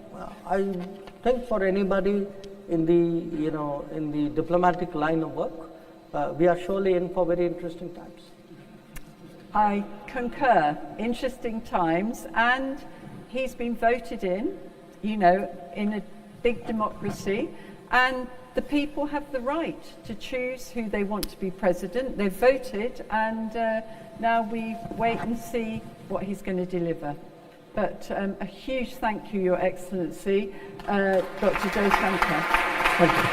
[SPEAKER 2] I think for anybody in the diplomatic line of work, we are surely in for very interesting times.
[SPEAKER 3] I concur. Interesting times, and he's been voted in, in a big democracy, and the people have the right to choose who they want to be president. They've voted, and now we wait and see what he's going to deliver. But a huge thank you, Your Excellency, Dr. Jaishankar.
[SPEAKER 2] Thank you.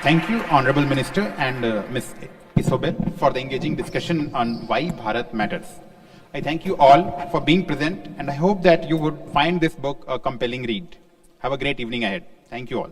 [SPEAKER 1] Thank you, Honorable Minister and Ms. Isobel, for the engaging discussion on why Bharat matters. I thank you all for being present, and I hope that you would find this book a compelling read. Have a great evening ahead. Thank you all.